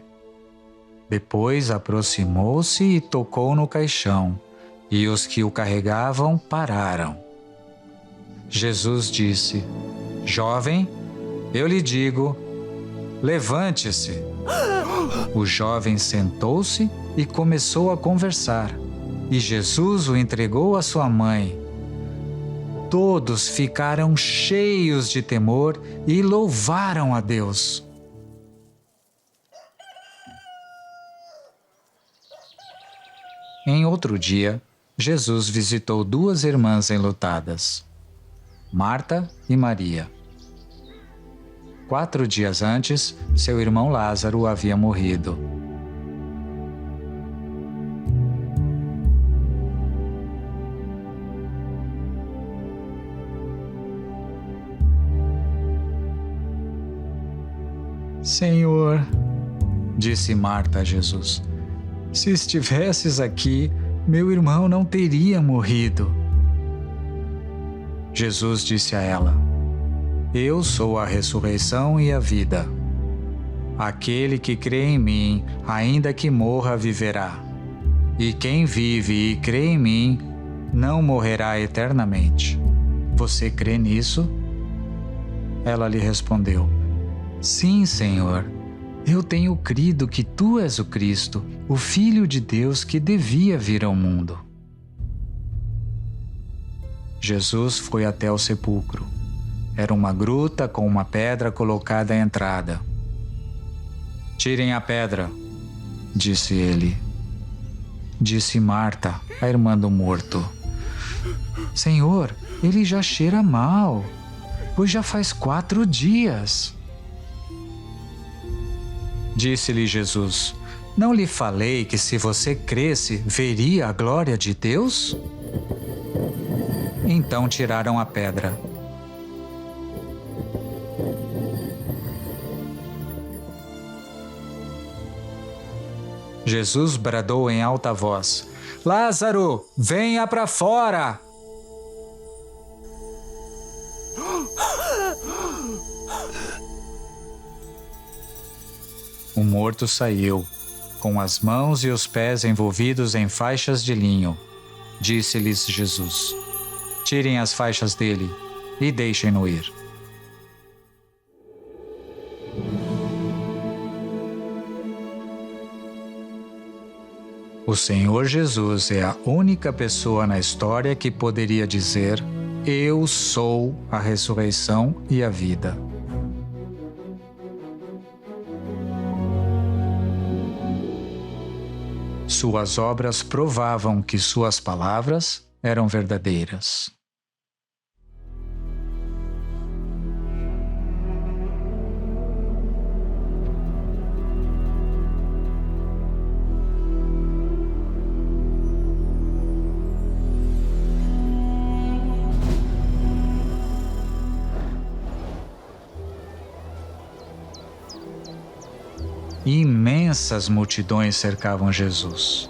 Depois aproximou-se e tocou no caixão, e os que o carregavam pararam. Jesus disse: "Jovem, eu lhe digo, levante-se." O jovem sentou-se e começou a conversar, e Jesus o entregou à sua mãe. Todos ficaram cheios de temor e louvaram a Deus. Em outro dia, Jesus visitou duas irmãs enlutadas, Marta e Maria. 4 dias antes, seu irmão Lázaro havia morrido. "Senhor", disse Marta a Jesus, "se estivesses aqui, meu irmão não teria morrido." Jesus disse a ela: "Eu sou a ressurreição e a vida. Aquele que crê em mim, ainda que morra, viverá. E quem vive e crê em mim, não morrerá eternamente. Você crê nisso?" Ela lhe respondeu: "Sim, Senhor. Eu tenho crido que Tu és o Cristo, o Filho de Deus que devia vir ao mundo." Jesus foi até o sepulcro. Era uma gruta com uma pedra colocada à entrada. "Tirem a pedra", disse ele. Disse Marta, a irmã do morto: "Senhor, ele já cheira mal, pois já faz 4 dias." Disse-lhe Jesus: "Não lhe falei que se você cresce, veria a glória de Deus?" Então tiraram a pedra. Jesus bradou em alta voz: "Lázaro, venha para fora!" O morto saiu, com as mãos e os pés envolvidos em faixas de linho. Disse-lhes Jesus: "Tirem as faixas dele e deixem-no ir." O Senhor Jesus é a única pessoa na história que poderia dizer: "Eu sou a ressurreição e a vida." Suas obras provavam que suas palavras eram verdadeiras. Imensas multidões cercavam Jesus.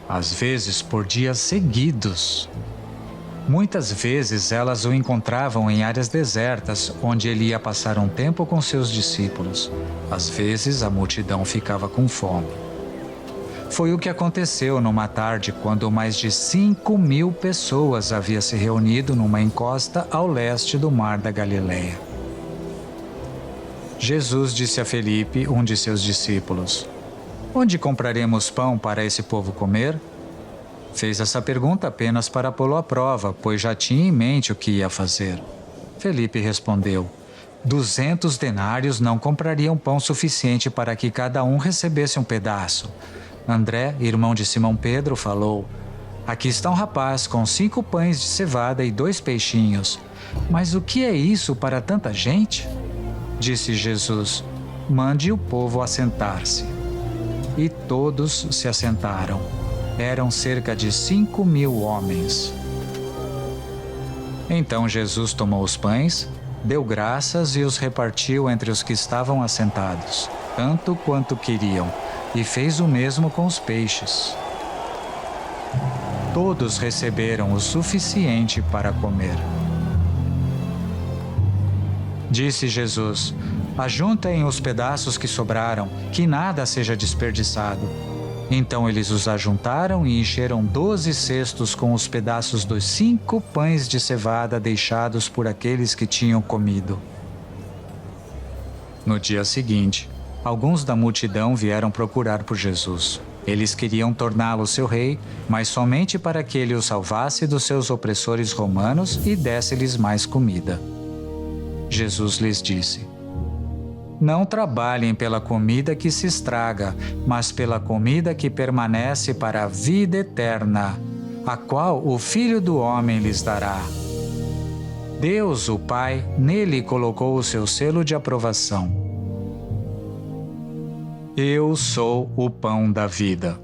Às vezes por dias seguidos. Muitas vezes elas o encontravam em áreas desertas, onde ele ia passar um tempo com seus discípulos. Às vezes a multidão ficava com fome. Foi o que aconteceu numa tarde quando mais de 5.000 pessoas haviam se reunido numa encosta ao leste do Mar da Galileia. Jesus disse a Felipe, um de seus discípulos: "Onde compraremos pão para esse povo comer?" Fez essa pergunta apenas para pô-lo à prova, pois já tinha em mente o que ia fazer. Felipe respondeu: 200 denários não comprariam pão suficiente para que cada um recebesse um pedaço. André, irmão de Simão Pedro, falou: "Aqui está um rapaz com 5 pães de cevada e 2 peixinhos. Mas o que é isso para tanta gente?" Disse Jesus: "Mande o povo assentar-se." E todos se assentaram. Eram cerca de 5.000 homens. Então Jesus tomou os pães, deu graças e os repartiu entre os que estavam assentados, tanto quanto queriam, e fez o mesmo com os peixes. Todos receberam o suficiente para comer. Disse Jesus: ajuntem os pedaços que sobraram, que nada seja desperdiçado. Então eles os ajuntaram e encheram 12 cestos com os pedaços dos 5 pães de cevada deixados por aqueles que tinham comido. No dia seguinte, alguns da multidão vieram procurar por Jesus. Eles queriam torná-lo seu rei, mas somente para que ele os salvasse dos seus opressores romanos e desse-lhes mais comida. Jesus lhes disse: não trabalhem pela comida que se estraga, mas pela comida que permanece para a vida eterna, a qual o Filho do Homem lhes dará. Deus, o Pai, nele colocou o seu selo de aprovação. Eu sou o pão da vida.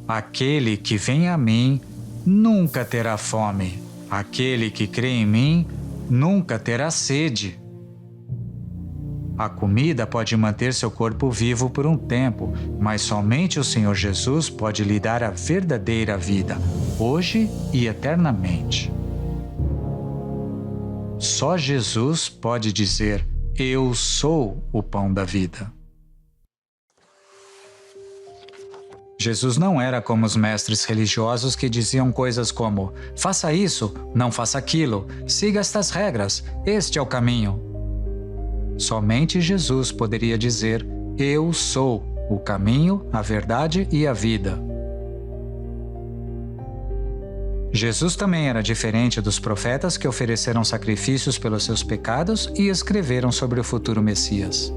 Aquele que vem a mim nunca terá fome. Aquele que crê em mim nunca terá sede. A comida pode manter seu corpo vivo por um tempo, mas somente o Senhor Jesus pode lhe dar a verdadeira vida, hoje e eternamente. Só Jesus pode dizer: eu sou o pão da vida. Jesus não era como os mestres religiosos que diziam coisas como: faça isso, não faça aquilo, siga estas regras, este é o caminho. Somente Jesus poderia dizer: eu sou o caminho, a verdade e a vida. Jesus também era diferente dos profetas que ofereceram sacrifícios pelos seus pecados e escreveram sobre o futuro Messias.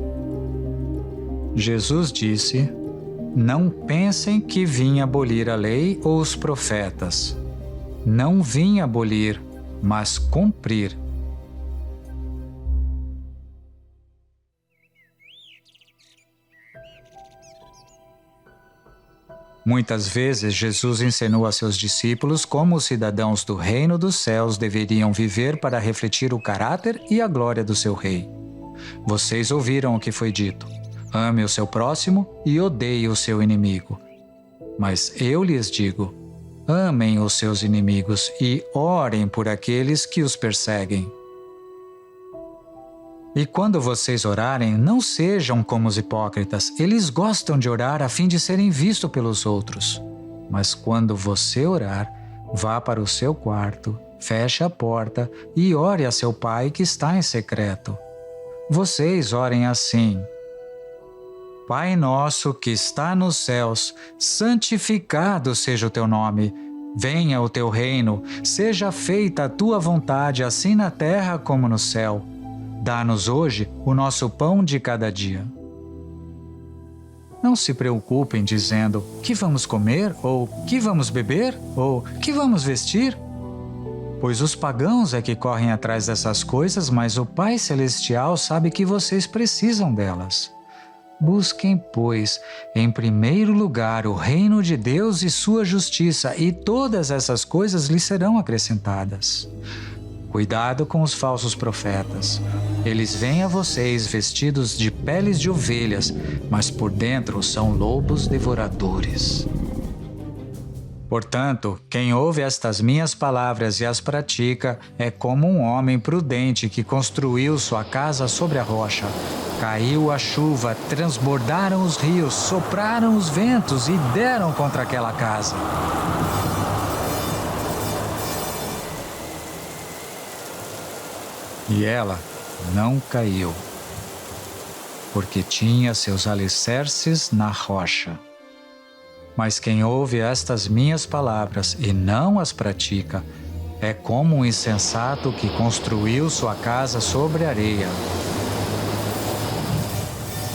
Jesus disse: não pensem que vim abolir a lei ou os profetas. Não vim abolir, mas cumprir. Muitas vezes, Jesus ensinou a seus discípulos como os cidadãos do reino dos céus deveriam viver para refletir o caráter e a glória do seu rei. Vocês ouviram o que foi dito: ame o seu próximo e odeie o seu inimigo. Mas eu lhes digo: amem os seus inimigos e orem por aqueles que os perseguem. E quando vocês orarem, não sejam como os hipócritas. Eles gostam de orar a fim de serem vistos pelos outros. Mas quando você orar, vá para o seu quarto, feche a porta e ore a seu pai que está em secreto. Vocês orem assim: Pai nosso que está nos céus, santificado seja o teu nome. Venha o teu reino, seja feita a tua vontade, assim na terra como no céu. Dá-nos hoje o nosso pão de cada dia. Não se preocupem dizendo: que vamos comer? Ou que vamos beber? Ou que vamos vestir? Pois os pagãos é que correm atrás dessas coisas, mas o Pai Celestial sabe que vocês precisam delas. Busquem, pois, em primeiro lugar o reino de Deus e sua justiça, e todas essas coisas lhes serão acrescentadas. Cuidado com os falsos profetas. Eles vêm a vocês vestidos de peles de ovelhas, mas por dentro são lobos devoradores. Portanto, quem ouve estas minhas palavras e as pratica é como um homem prudente que construiu sua casa sobre a rocha. Caiu a chuva, transbordaram os rios, sopraram os ventos e deram contra aquela casa. E ela não caiu, porque tinha seus alicerces na rocha. Mas quem ouve estas minhas palavras e não as pratica, é como um insensato que construiu sua casa sobre areia.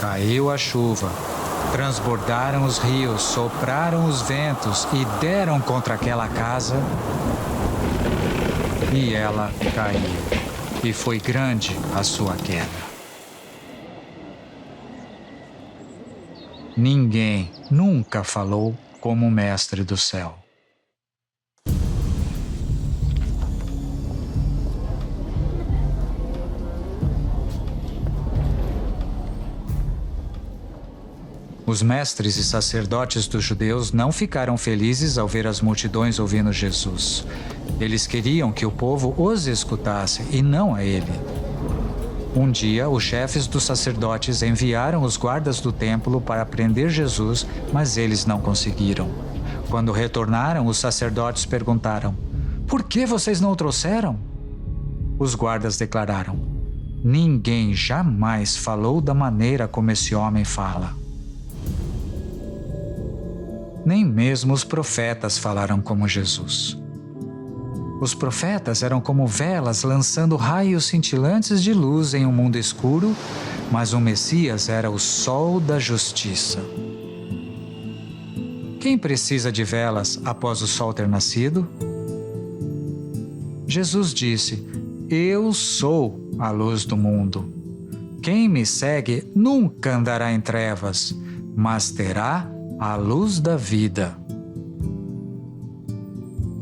Caiu a chuva, transbordaram os rios, sopraram os ventos e deram contra aquela casa, e ela caiu. E foi grande a sua queda. Ninguém nunca falou como o Mestre do Céu. Os mestres e sacerdotes dos judeus não ficaram felizes ao ver as multidões ouvindo Jesus. Eles queriam que o povo os escutasse e não a ele. Um dia, os chefes dos sacerdotes enviaram os guardas do templo para prender Jesus, mas eles não conseguiram. Quando retornaram, os sacerdotes perguntaram: "Por que vocês não o trouxeram?" Os guardas declararam: "Ninguém jamais falou da maneira como esse homem fala." Nem mesmo os profetas falaram como Jesus. Os profetas eram como velas lançando raios cintilantes de luz em um mundo escuro, mas o Messias era o sol da justiça. Quem precisa de velas após o sol ter nascido? Jesus disse: "Eu sou a luz do mundo. Quem me segue nunca andará em trevas, mas terá a luz da vida."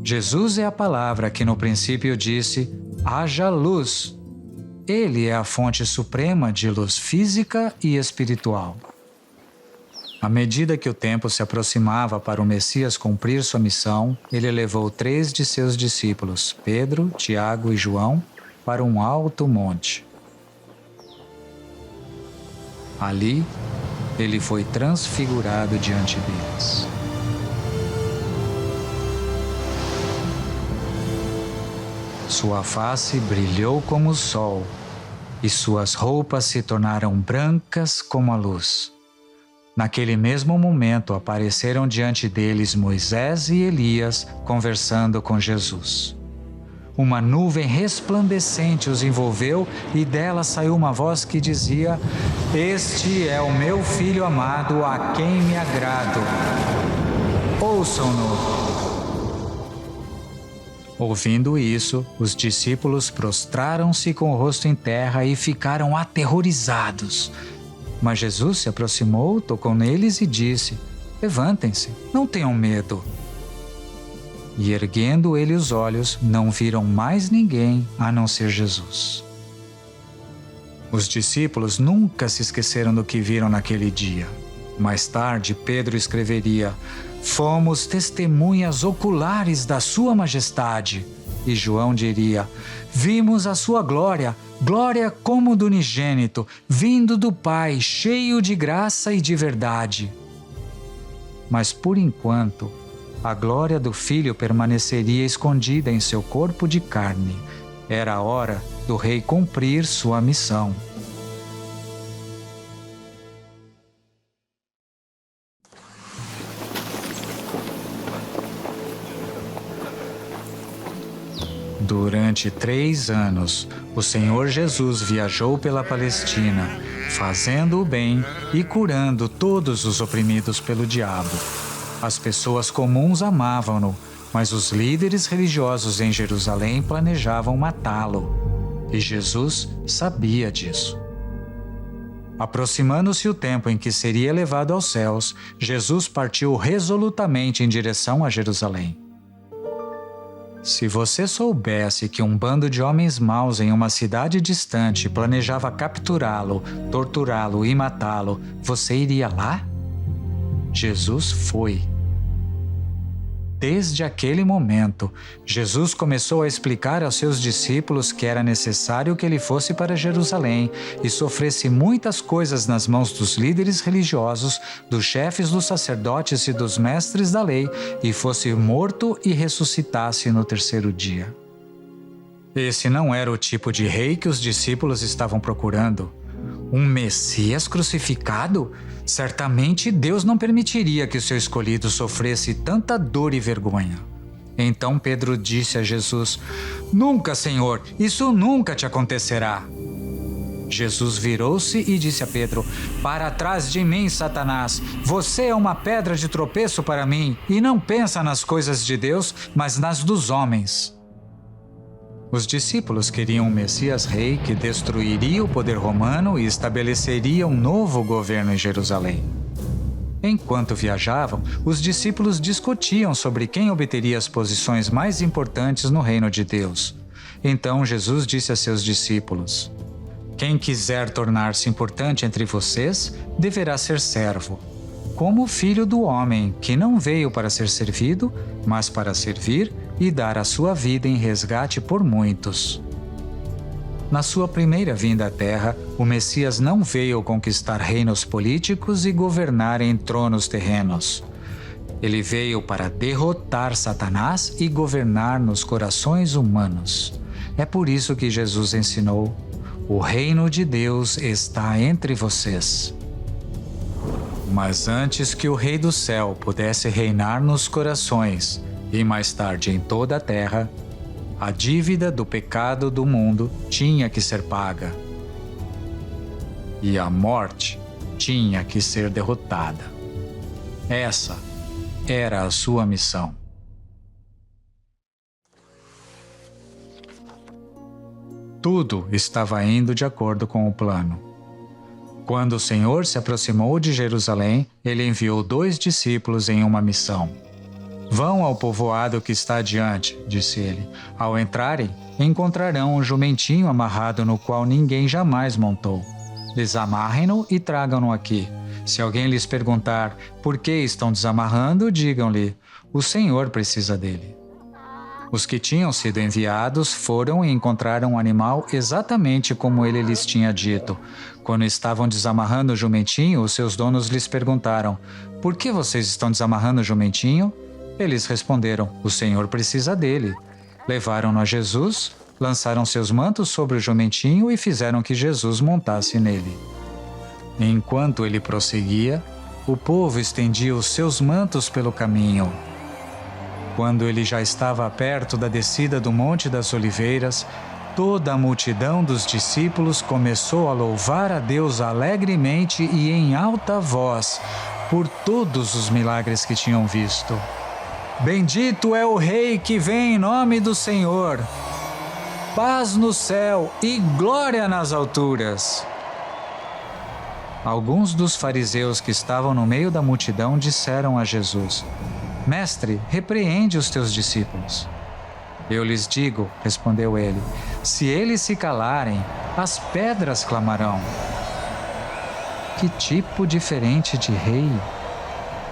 Jesus é a palavra que no princípio disse: "Haja luz." Ele é a fonte suprema de luz física e espiritual. À medida que o tempo se aproximava para o Messias cumprir sua missão, ele levou 3 de seus discípulos, Pedro, Tiago e João, para um alto monte. Ali, ele foi transfigurado diante deles. Sua face brilhou como o sol, e suas roupas se tornaram brancas como a luz. Naquele mesmo momento apareceram diante deles Moisés e Elias conversando com Jesus. Uma nuvem resplandecente os envolveu e dela saiu uma voz que dizia: "Este é o meu filho amado, a quem me agrado. Ouçam-no." Ouvindo isso, os discípulos prostraram-se com o rosto em terra e ficaram aterrorizados. Mas Jesus se aproximou, tocou neles e disse: "Levantem-se, não tenham medo." E erguendo ele os olhos, não viram mais ninguém a não ser Jesus. Os discípulos nunca se esqueceram do que viram naquele dia. Mais tarde, Pedro escreveria: "Fomos testemunhas oculares da sua majestade." E João diria: "Vimos a sua glória, glória como do unigênito, vindo do Pai, cheio de graça e de verdade." Mas por enquanto, a glória do Filho permaneceria escondida em seu corpo de carne. Era a hora do Rei cumprir sua missão. Durante 3 anos, o Senhor Jesus viajou pela Palestina, fazendo o bem e curando todos os oprimidos pelo diabo. As pessoas comuns amavam-no, mas os líderes religiosos em Jerusalém planejavam matá-lo. E Jesus sabia disso. Aproximando-se o tempo em que seria levado aos céus, Jesus partiu resolutamente em direção a Jerusalém. Se você soubesse que um bando de homens maus em uma cidade distante planejava capturá-lo, torturá-lo e matá-lo, você iria lá? Jesus foi. Desde aquele momento, Jesus começou a explicar aos seus discípulos que era necessário que ele fosse para Jerusalém e sofresse muitas coisas nas mãos dos líderes religiosos, dos chefes dos sacerdotes e dos mestres da lei, e fosse morto e ressuscitasse no 3º dia. Esse não era o tipo de rei que os discípulos estavam procurando. Um Messias crucificado? Certamente Deus não permitiria que o seu escolhido sofresse tanta dor e vergonha. Então Pedro disse a Jesus: "Nunca, Senhor, isso nunca te acontecerá." Jesus virou-se e disse a Pedro: "Para trás de mim, Satanás, você é uma pedra de tropeço para mim e não pensa nas coisas de Deus, mas nas dos homens." Os discípulos queriam um Messias rei que destruiria o poder romano e estabeleceria um novo governo em Jerusalém. Enquanto viajavam, os discípulos discutiam sobre quem obteria as posições mais importantes no reino de Deus. Então Jesus disse a seus discípulos: "Quem quiser tornar-se importante entre vocês, deverá ser servo. como o Filho do Homem, que não veio para ser servido, mas para servir e dar a sua vida em resgate por muitos. Na sua primeira vinda à Terra, o Messias não veio conquistar reinos políticos e governar em tronos terrenos. Ele veio para derrotar Satanás e governar nos corações humanos. É por isso que Jesus ensinou: o reino de Deus está entre vocês. Mas antes que o Rei do Céu pudesse reinar nos corações e mais tarde em toda a terra, a dívida do pecado do mundo tinha que ser paga. E a morte tinha que ser derrotada. Essa era a sua missão. Tudo estava indo de acordo com o plano. Quando o Senhor se aproximou de Jerusalém, ele enviou 2 discípulos em uma missão. Vão ao povoado que está adiante, disse ele. Ao entrarem, encontrarão um jumentinho amarrado no qual ninguém jamais montou. Desamarrem-no e tragam-no aqui. Se alguém lhes perguntar por que estão desamarrando, digam-lhe: o Senhor precisa dele. Os que tinham sido enviados foram e encontraram o animal exatamente como ele lhes tinha dito. Quando estavam desamarrando o jumentinho, os seus donos lhes perguntaram: por que vocês estão desamarrando o jumentinho? Eles responderam: o Senhor precisa dele. Levaram-no a Jesus, lançaram seus mantos sobre o jumentinho e fizeram que Jesus montasse nele. Enquanto ele prosseguia, o povo estendia os seus mantos pelo caminho. Quando ele já estava perto da descida do Monte das Oliveiras, toda a multidão dos discípulos começou a louvar a Deus alegremente e em alta voz por todos os milagres que tinham visto. Bendito é o Rei que vem em nome do Senhor. Paz no céu e glória nas alturas. Alguns dos fariseus que estavam no meio da multidão disseram a Jesus: Mestre, repreende os teus discípulos. Eu lhes digo, respondeu ele, se eles se calarem, as pedras clamarão. Que tipo diferente de rei!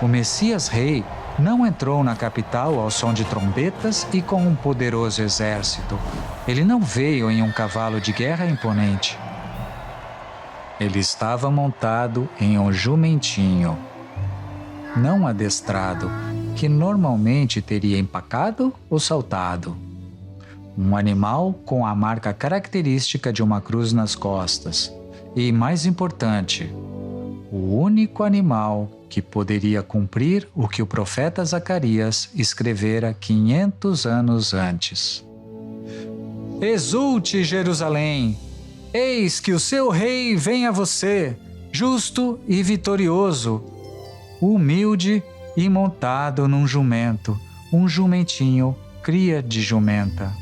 O Messias Rei não entrou na capital ao som de trombetas e com um poderoso exército. Ele não veio em um cavalo de guerra imponente. Ele estava montado em um jumentinho, não adestrado, que normalmente teria empacado ou saltado. Um animal com a marca característica de uma cruz nas costas. E, mais importante, o único animal que poderia cumprir o que o profeta Zacarias escrevera 500 anos antes. Exulte, Jerusalém! Eis que o seu rei vem a você, justo e vitorioso, humilde e montado num jumento, um jumentinho, cria de jumenta.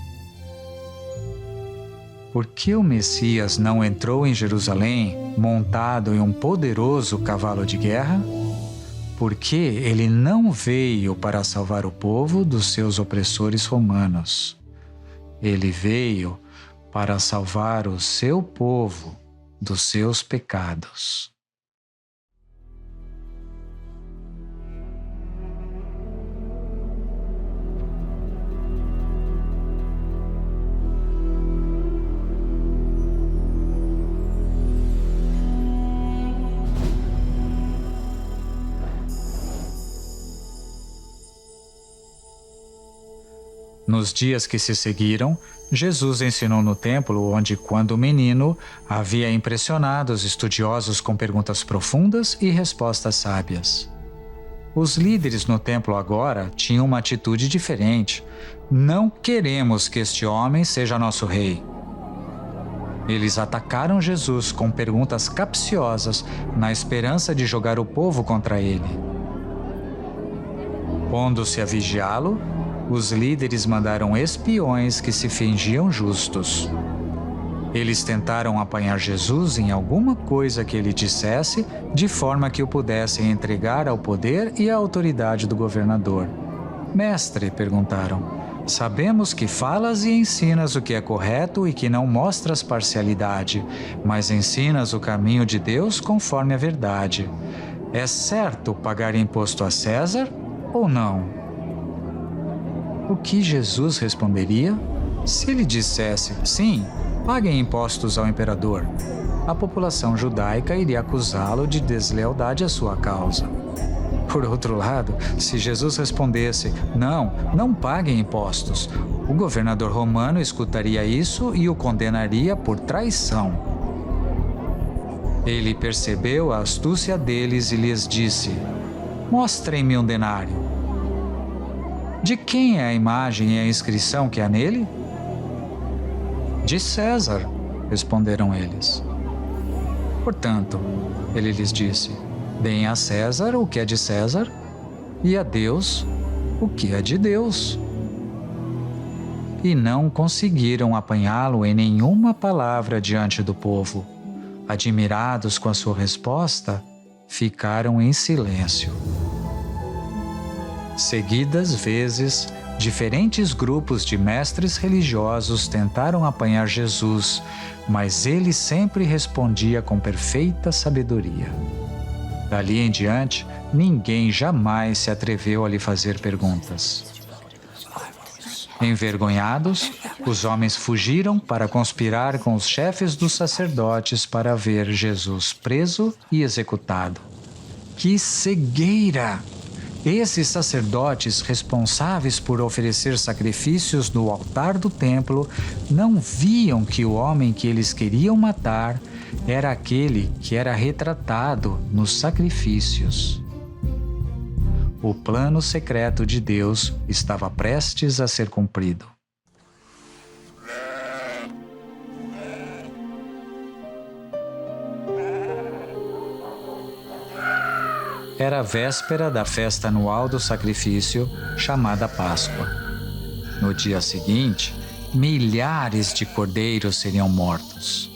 Por que o Messias não entrou em Jerusalém montado em um poderoso cavalo de guerra? Porque ele não veio para salvar o povo dos seus opressores romanos. Ele veio para salvar o seu povo dos seus pecados. Nos dias que se seguiram, Jesus ensinou no templo onde, quando menino, havia impressionado os estudiosos com perguntas profundas e respostas sábias. Os líderes no templo agora tinham uma atitude diferente. Não queremos que este homem seja nosso rei. Eles atacaram Jesus com perguntas capciosas na esperança de jogar o povo contra ele. Pondo-se a vigiá-lo, os líderes mandaram espiões que se fingiam justos. Eles tentaram apanhar Jesus em alguma coisa que ele dissesse, de forma que o pudessem entregar ao poder e à autoridade do governador. Mestre, perguntaram, sabemos que falas e ensinas o que é correto e que não mostras parcialidade, mas ensinas o caminho de Deus conforme a verdade. É certo pagar imposto a César ou não? O que Jesus responderia? Se ele dissesse, sim, paguem impostos ao imperador, a população judaica iria acusá-lo de deslealdade à sua causa. Por outro lado, se Jesus respondesse, não paguem impostos, o governador romano escutaria isso e o condenaria por traição. Ele percebeu a astúcia deles e lhes disse, mostrem-me um denário. De quem é a imagem e a inscrição que há nele? De César, responderam eles. Portanto, ele lhes disse, deem a César o que é de César e a Deus o que é de Deus. E não conseguiram apanhá-lo em nenhuma palavra diante do povo. Admirados com a sua resposta, ficaram em silêncio. Seguidas vezes, diferentes grupos de mestres religiosos tentaram apanhar Jesus, mas ele sempre respondia com perfeita sabedoria. Dali em diante, ninguém jamais se atreveu a lhe fazer perguntas. Envergonhados, os homens fugiram para conspirar com os chefes dos sacerdotes para ver Jesus preso e executado. Que cegueira! Esses sacerdotes responsáveis por oferecer sacrifícios no altar do templo não viam que o homem que eles queriam matar era aquele que era retratado nos sacrifícios. O plano secreto de Deus estava prestes a ser cumprido. Era a véspera da festa anual do sacrifício, chamada Páscoa. No dia seguinte, milhares de cordeiros seriam mortos.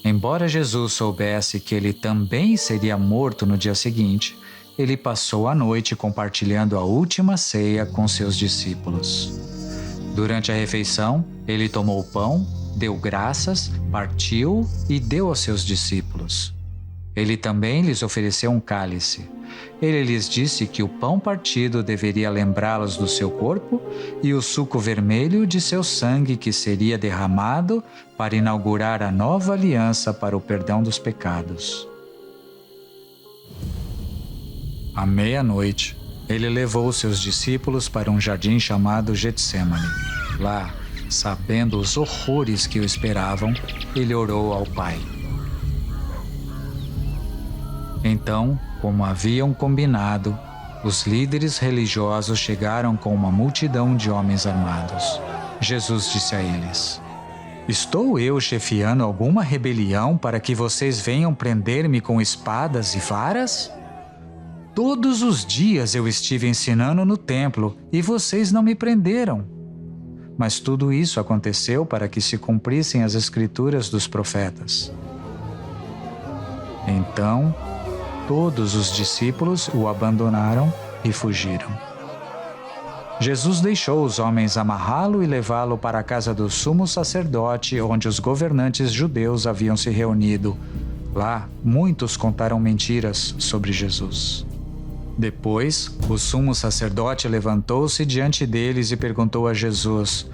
Embora Jesus soubesse que ele também seria morto no dia seguinte, ele passou a noite compartilhando a última ceia com seus discípulos. Durante a refeição, ele tomou o pão, deu graças, partiu e deu aos seus discípulos. Ele também lhes ofereceu um cálice. Ele lhes disse que o pão partido deveria lembrá-los do seu corpo e o suco vermelho de seu sangue que seria derramado para inaugurar a nova aliança para o perdão dos pecados. À meia-noite, ele levou seus discípulos para um jardim chamado Getsêmani. Lá, sabendo os horrores que o esperavam, ele orou ao Pai. Então, como haviam combinado, os líderes religiosos chegaram com uma multidão de homens armados. Jesus disse a eles, estou eu chefiando alguma rebelião para que vocês venham prender-me com espadas e varas? Todos os dias eu estive ensinando no templo e vocês não me prenderam. Mas tudo isso aconteceu para que se cumprissem as escrituras dos profetas. Então, todos os discípulos o abandonaram e fugiram. Jesus deixou os homens amarrá-lo e levá-lo para a casa do sumo sacerdote, onde os governantes judeus haviam se reunido. Lá, muitos contaram mentiras sobre Jesus. Depois, o sumo sacerdote levantou-se diante deles e perguntou a Jesus,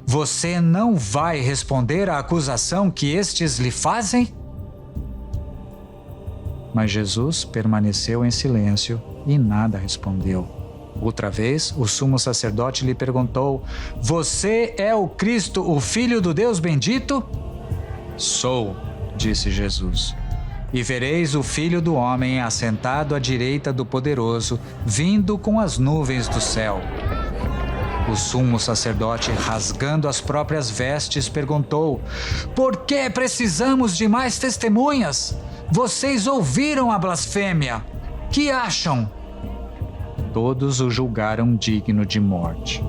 você não vai responder à acusação que estes lhe fazem? Mas Jesus permaneceu em silêncio e nada respondeu. Outra vez, o sumo sacerdote lhe perguntou, você é o Cristo, o Filho do Deus bendito? Sou, disse Jesus. E vereis o Filho do Homem assentado à direita do Poderoso, vindo com as nuvens do céu. O sumo sacerdote, rasgando as próprias vestes, perguntou, por que precisamos de mais testemunhas? Vocês ouviram a blasfêmia. Que acham? Todos o julgaram digno de morte.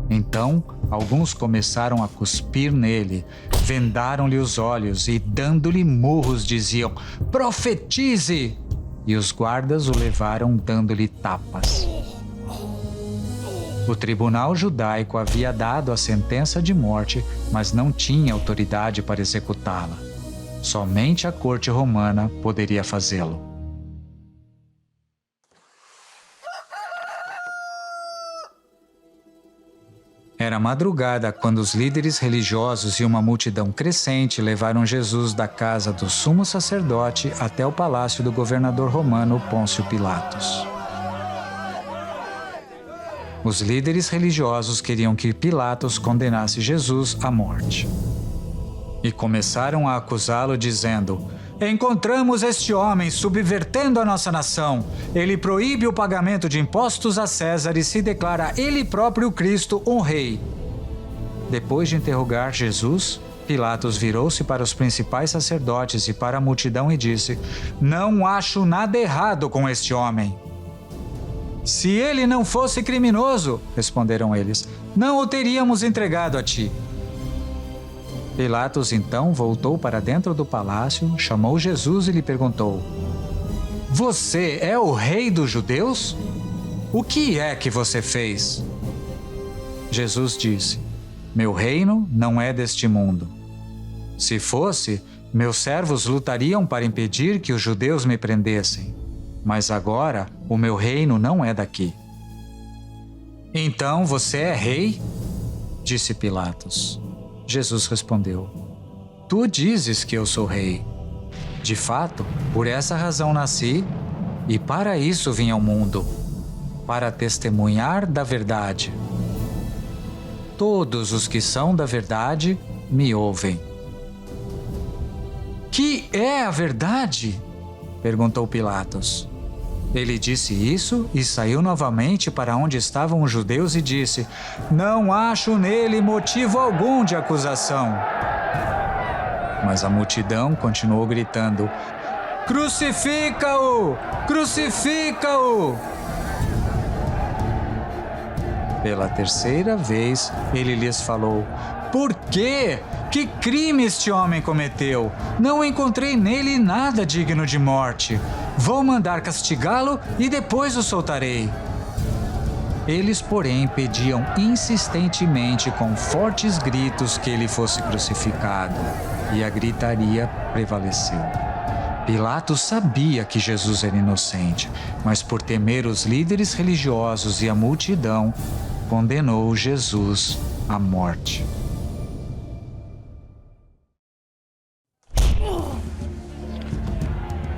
Então, alguns começaram a cuspir nele, vendaram-lhe os olhos e, dando-lhe murros, diziam, profetize! E os guardas o levaram dando-lhe tapas. O tribunal judaico havia dado a sentença de morte, mas não tinha autoridade para executá-la. Somente a corte romana poderia fazê-lo. Era madrugada quando os líderes religiosos e uma multidão crescente levaram Jesus da casa do sumo sacerdote até o palácio do governador romano Pôncio Pilatos. Os líderes religiosos queriam que Pilatos condenasse Jesus à morte. E começaram a acusá-lo dizendo: "Encontramos este homem subvertendo a nossa nação. Ele proíbe o pagamento de impostos a César e se declara ele próprio Cristo, um rei." Depois de interrogar Jesus, Pilatos virou-se para os principais sacerdotes e para a multidão e disse: "Não acho nada errado com este homem." "Se ele não fosse criminoso," responderam eles, "não o teríamos entregado a ti." Pilatos então voltou para dentro do palácio, chamou Jesus e lhe perguntou: "Você é o rei dos judeus? O que é que você fez?" Jesus disse: "Meu reino não é deste mundo. Se fosse, meus servos lutariam para impedir que os judeus me prendessem. Mas agora o meu reino não é daqui." "Então você é rei?" disse Pilatos. Jesus respondeu: "Tu dizes que eu sou rei. De fato, por essa razão nasci e para isso vim ao mundo, para testemunhar da verdade. Todos os que são da verdade me ouvem." "Que é a verdade?" perguntou Pilatos. Ele disse isso e saiu novamente para onde estavam os judeus e disse: "Não acho nele motivo algum de acusação." Mas a multidão continuou gritando: "Crucifica-o! Crucifica-o!" Pela terceira vez, ele lhes falou: "Por quê? Que crime este homem cometeu? Não encontrei nele nada digno de morte. Vou mandar castigá-lo e depois o soltarei." Eles, porém, pediam insistentemente com fortes gritos que ele fosse crucificado, e a gritaria prevaleceu. Pilatos sabia que Jesus era inocente, mas por temer os líderes religiosos e a multidão, condenou Jesus à morte.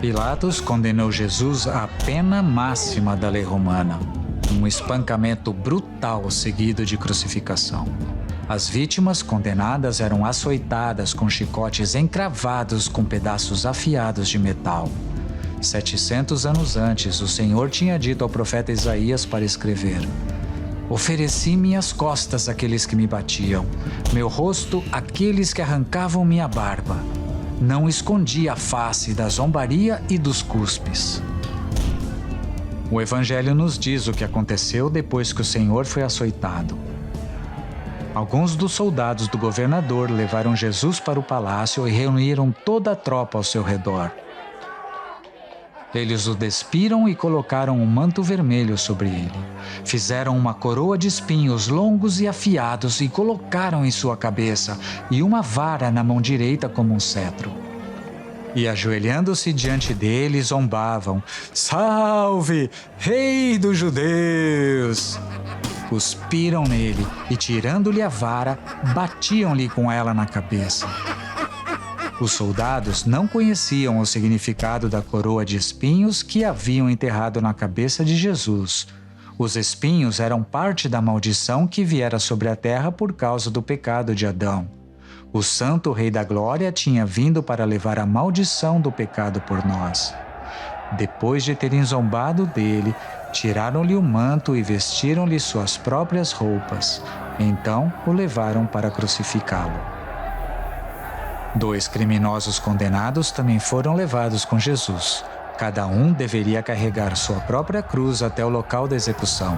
Pilatos condenou Jesus à pena máxima da lei romana, um espancamento brutal seguido de crucificação. As vítimas condenadas eram açoitadas com chicotes encravados com pedaços afiados de metal. 700 anos antes, o Senhor tinha dito ao profeta Isaías para escrever: "Ofereci minhas costas àqueles que me batiam, meu rosto àqueles que arrancavam minha barba. Não escondi a face da zombaria e dos cuspes." O Evangelho nos diz o que aconteceu depois que o Senhor foi açoitado. Alguns dos soldados do governador levaram Jesus para o palácio e reuniram toda a tropa ao seu redor. Eles o despiram e colocaram um manto vermelho sobre ele. Fizeram uma coroa de espinhos longos e afiados e colocaram em sua cabeça, e uma vara na mão direita como um cetro. E ajoelhando-se diante dele, zombavam: "Salve, Rei dos Judeus!" Cuspiram nele e, tirando-lhe a vara, batiam-lhe com ela na cabeça. Os soldados não conheciam o significado da coroa de espinhos que haviam enterrado na cabeça de Jesus. Os espinhos eram parte da maldição que viera sobre a terra por causa do pecado de Adão. O Santo Rei da Glória tinha vindo para levar a maldição do pecado por nós. Depois de terem zombado dele, tiraram-lhe o manto e vestiram-lhe suas próprias roupas. Então o levaram para crucificá-lo. 2 criminosos condenados também foram levados com Jesus. Cada um deveria carregar sua própria cruz até o local da execução.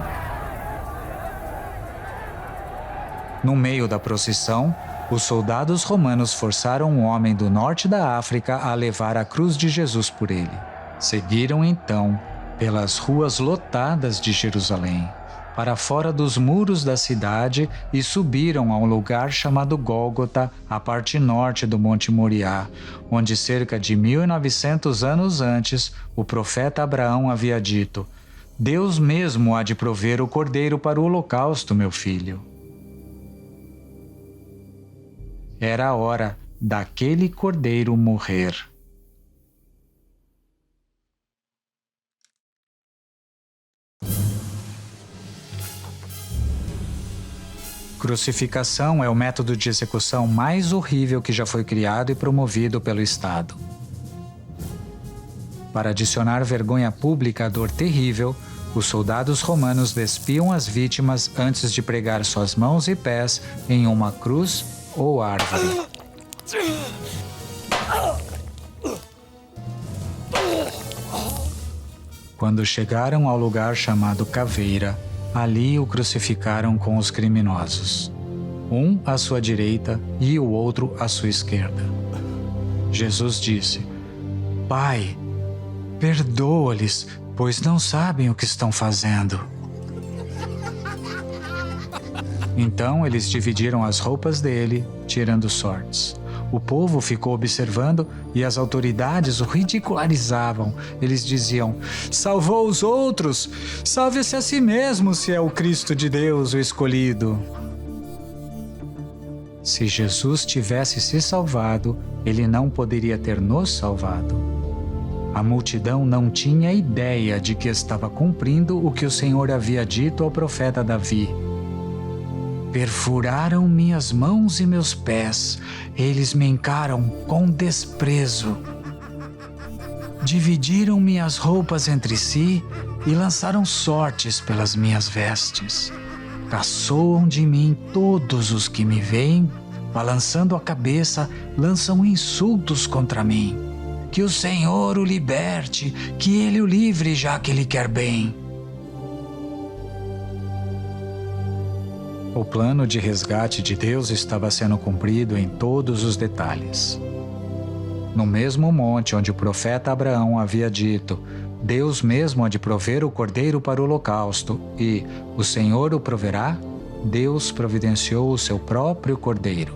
No meio da procissão, os soldados romanos forçaram um homem do norte da África a levar a cruz de Jesus por ele. Seguiram então pelas ruas lotadas de Jerusalém. para fora dos muros da cidade e subiram a um lugar chamado Gólgota, a parte norte do Monte Moriá, onde cerca de 1900 anos antes o profeta Abraão havia dito: Deus mesmo há de prover o cordeiro para o holocausto, meu filho. Era a hora daquele cordeiro morrer. Crucificação é o método de execução mais horrível que já foi criado e promovido pelo Estado. Para adicionar vergonha pública à dor terrível, os soldados romanos despiam as vítimas antes de pregar suas mãos e pés em uma cruz ou árvore. Quando chegaram ao lugar chamado Caveira, ali o crucificaram com os criminosos, um à sua direita e o outro à sua esquerda. Jesus disse: Pai, perdoa-lhes, pois não sabem o que estão fazendo. Então eles dividiram as roupas dele, tirando sortes. O povo ficou observando e as autoridades o ridicularizavam. Eles diziam: salvou os outros, salve-se a si mesmo se é o Cristo de Deus, o escolhido. Se Jesus tivesse se salvado, ele não poderia ter nos salvado. A multidão não tinha ideia de que estava cumprindo o que o Senhor havia dito ao profeta Davi. Perfuraram minhas mãos e meus pés, eles me encaram com desprezo. Dividiram minhas roupas entre si e lançaram sortes pelas minhas vestes. Caçoam de mim todos os que me veem, balançando a cabeça, lançam insultos contra mim. Que o Senhor o liberte, que ele o livre, já que ele quer bem. O plano de resgate de Deus estava sendo cumprido em todos os detalhes. No mesmo monte onde o profeta Abraão havia dito: Deus mesmo há de prover o cordeiro para o holocausto e o Senhor o proverá, Deus providenciou o seu próprio cordeiro,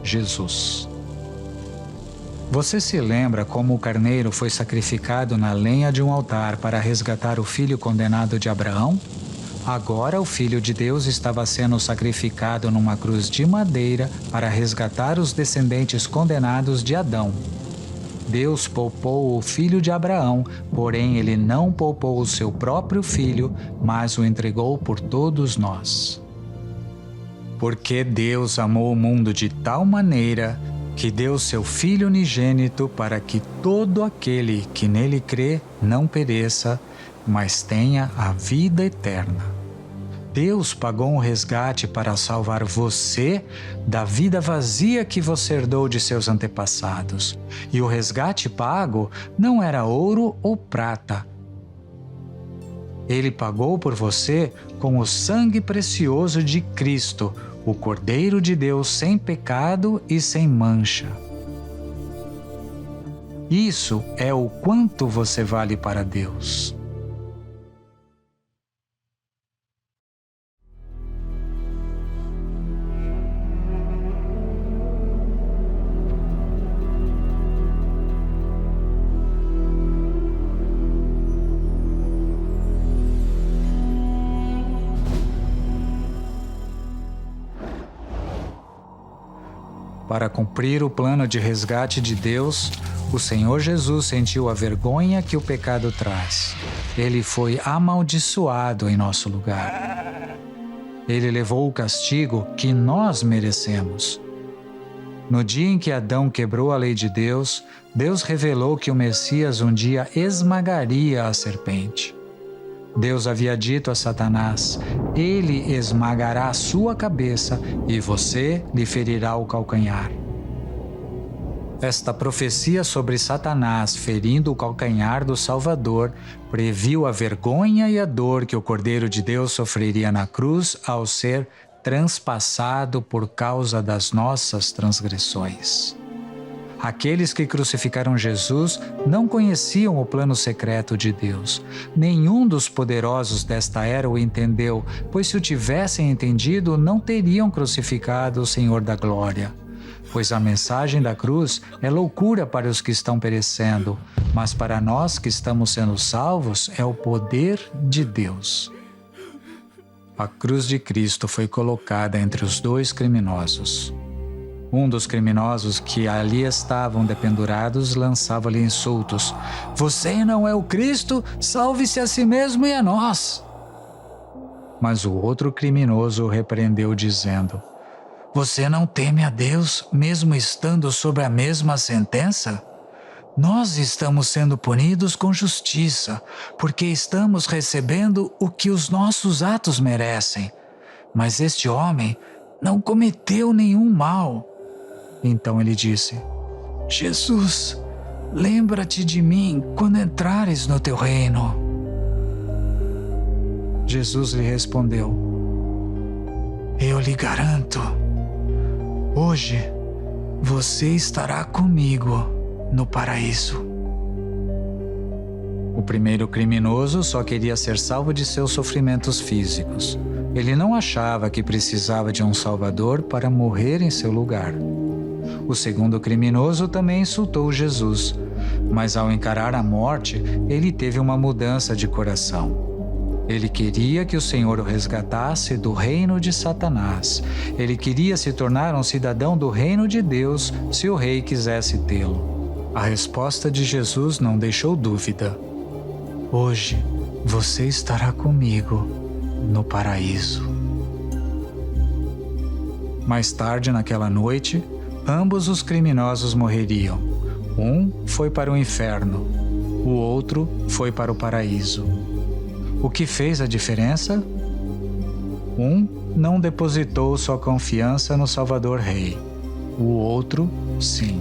Jesus. Você se lembra como o carneiro foi sacrificado na lenha de um altar para resgatar o filho condenado de Abraão? Agora o Filho de Deus estava sendo sacrificado numa cruz de madeira para resgatar os descendentes condenados de Adão. Deus poupou o filho de Abraão, porém ele não poupou o seu próprio filho, mas o entregou por todos nós. Porque Deus amou o mundo de tal maneira que deu seu Filho unigênito para que todo aquele que nele crê não pereça, mas tenha a vida eterna. Deus pagou um resgate para salvar você da vida vazia que você herdou de seus antepassados. E o resgate pago não era ouro ou prata. Ele pagou por você com o sangue precioso de Cristo, o Cordeiro de Deus sem pecado e sem mancha. Isso é o quanto você vale para Deus. Para cumprir o plano de resgate de Deus, o Senhor Jesus sentiu a vergonha que o pecado traz. Ele foi amaldiçoado em nosso lugar. Ele levou o castigo que nós merecemos. No dia em que Adão quebrou a lei de Deus, Deus revelou que o Messias um dia esmagaria a serpente. Deus havia dito a Satanás: ele esmagará a sua cabeça e você lhe ferirá o calcanhar. Esta profecia sobre Satanás ferindo o calcanhar do Salvador previu a vergonha e a dor que o Cordeiro de Deus sofreria na cruz ao ser transpassado por causa das nossas transgressões. Aqueles que crucificaram Jesus não conheciam o plano secreto de Deus. Nenhum dos poderosos desta era o entendeu, pois se o tivessem entendido, não teriam crucificado o Senhor da Glória. Pois a mensagem da cruz é loucura para os que estão perecendo, mas para nós que estamos sendo salvos é o poder de Deus. A cruz de Cristo foi colocada entre os dois criminosos. Um dos criminosos que ali estavam dependurados lançava-lhe insultos. Você não é o Cristo? Salve-se a si mesmo e a nós. Mas o outro criminoso o repreendeu dizendo: Você não teme a Deus, mesmo estando sob a mesma sentença? Nós estamos sendo punidos com justiça, porque estamos recebendo o que os nossos atos merecem. Mas este homem não cometeu nenhum mal. Então ele disse: Jesus, lembra-te de mim quando entrares no teu reino. Jesus lhe respondeu: Eu lhe garanto, hoje você estará comigo no paraíso. O primeiro criminoso só queria ser salvo de seus sofrimentos físicos. Ele não achava que precisava de um Salvador para morrer em seu lugar. O segundo criminoso também insultou Jesus, mas ao encarar a morte, ele teve uma mudança de coração. Ele queria que o Senhor o resgatasse do reino de Satanás. Ele queria se tornar um cidadão do reino de Deus se o rei quisesse tê-lo. A resposta de Jesus não deixou dúvida. Hoje você estará comigo no paraíso. Mais tarde naquela noite, ambos os criminosos morreriam. Um foi para o inferno, o outro foi para o paraíso. O que fez a diferença? Um não depositou sua confiança no Salvador Rei. O outro, sim.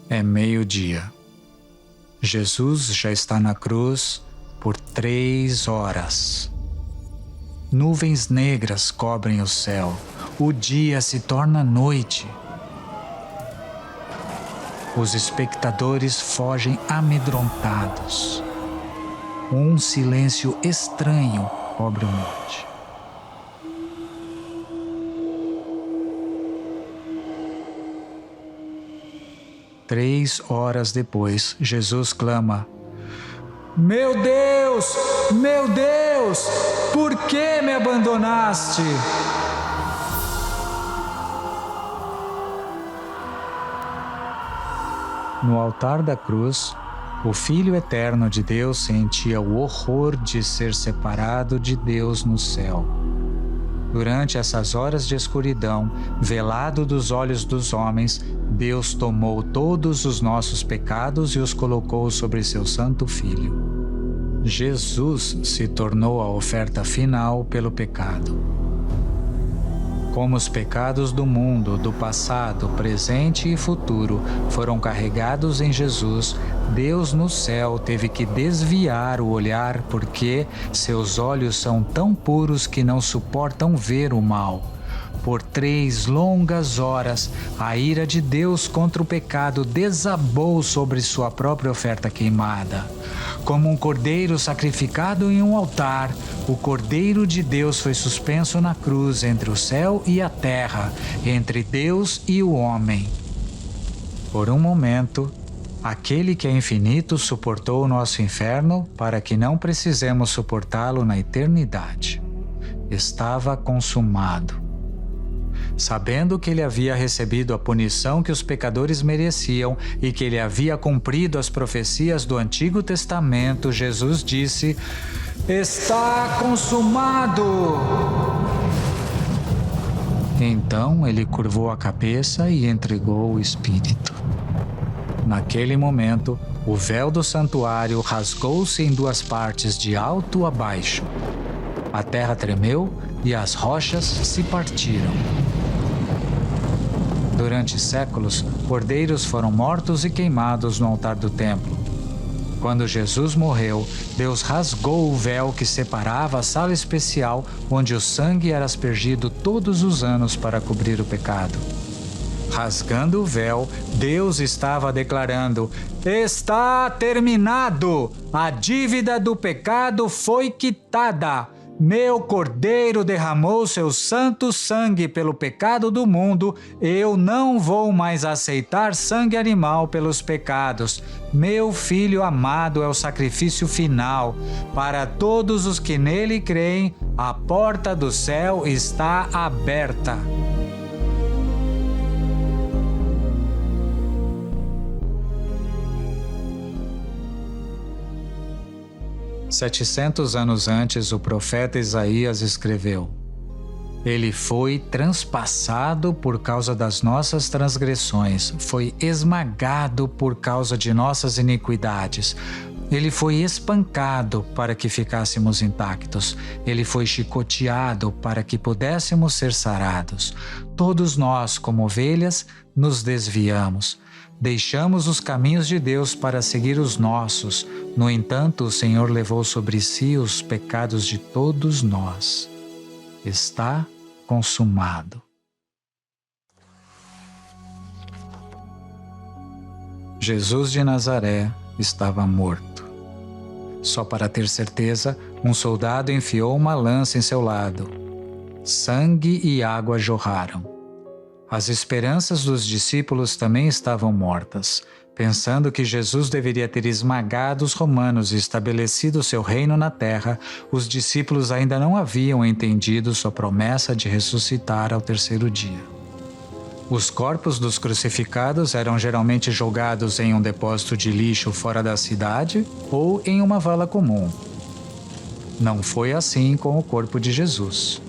É meio-dia. Jesus já está na cruz por 3 horas. Nuvens negras cobrem o céu. O dia se torna noite. Os espectadores fogem amedrontados. Um silêncio estranho cobre o monte. Três horas depois, Jesus clama: Meu Deus! Meu Deus! Por que me abandonaste? No altar da cruz, o Filho eterno de Deus sentia o horror de ser separado de Deus no céu. Durante essas horas de escuridão, velado dos olhos dos homens, Deus tomou todos os nossos pecados e os colocou sobre seu Santo Filho. Jesus se tornou a oferta final pelo pecado. Como os pecados do mundo, do passado, presente e futuro, foram carregados em Jesus, Deus no céu teve que desviar o olhar porque seus olhos são tão puros que não suportam ver o mal. Por 3 longas horas, a ira de Deus contra o pecado desabou sobre sua própria oferta queimada. Como um cordeiro sacrificado em um altar, o Cordeiro de Deus foi suspenso na cruz entre o céu e a terra, entre Deus e o homem. Por um momento, aquele que é infinito suportou o nosso inferno para que não precisemos suportá-lo na eternidade. Estava consumado. Sabendo que ele havia recebido a punição que os pecadores mereciam e que ele havia cumprido as profecias do Antigo Testamento, Jesus disse: Está consumado! Então ele curvou a cabeça e entregou o Espírito. Naquele momento, o véu do santuário rasgou-se em 2 partes de alto a baixo. A terra tremeu e as rochas se partiram. Durante séculos, cordeiros foram mortos e queimados no altar do templo. Quando Jesus morreu, Deus rasgou o véu que separava a sala especial onde o sangue era aspergido todos os anos para cobrir o pecado. Rasgando o véu, Deus estava declarando: está terminado! A dívida do pecado foi quitada! Meu Cordeiro derramou seu santo sangue pelo pecado do mundo. Eu não vou mais aceitar sangue animal pelos pecados. Meu Filho amado é o sacrifício final. Para todos os que nele creem, a porta do céu está aberta. Setecentos anos antes, o profeta Isaías escreveu: Ele foi transpassado por causa das nossas transgressões, foi esmagado por causa de nossas iniquidades. Ele foi espancado para que ficássemos intactos. Ele foi chicoteado para que pudéssemos ser sarados. Todos nós, como ovelhas, nos desviamos. Deixamos os caminhos de Deus para seguir os nossos. No entanto, o Senhor levou sobre si os pecados de todos nós. Está consumado. Jesus de Nazaré estava morto. Só para ter certeza, um soldado enfiou uma lança em seu lado. Sangue e água jorraram. As esperanças dos discípulos também estavam mortas. Pensando que Jesus deveria ter esmagado os romanos e estabelecido seu reino na terra, os discípulos ainda não haviam entendido sua promessa de ressuscitar ao terceiro dia. Os corpos dos crucificados eram geralmente jogados em um depósito de lixo fora da cidade ou em uma vala comum. Não foi assim com o corpo de Jesus.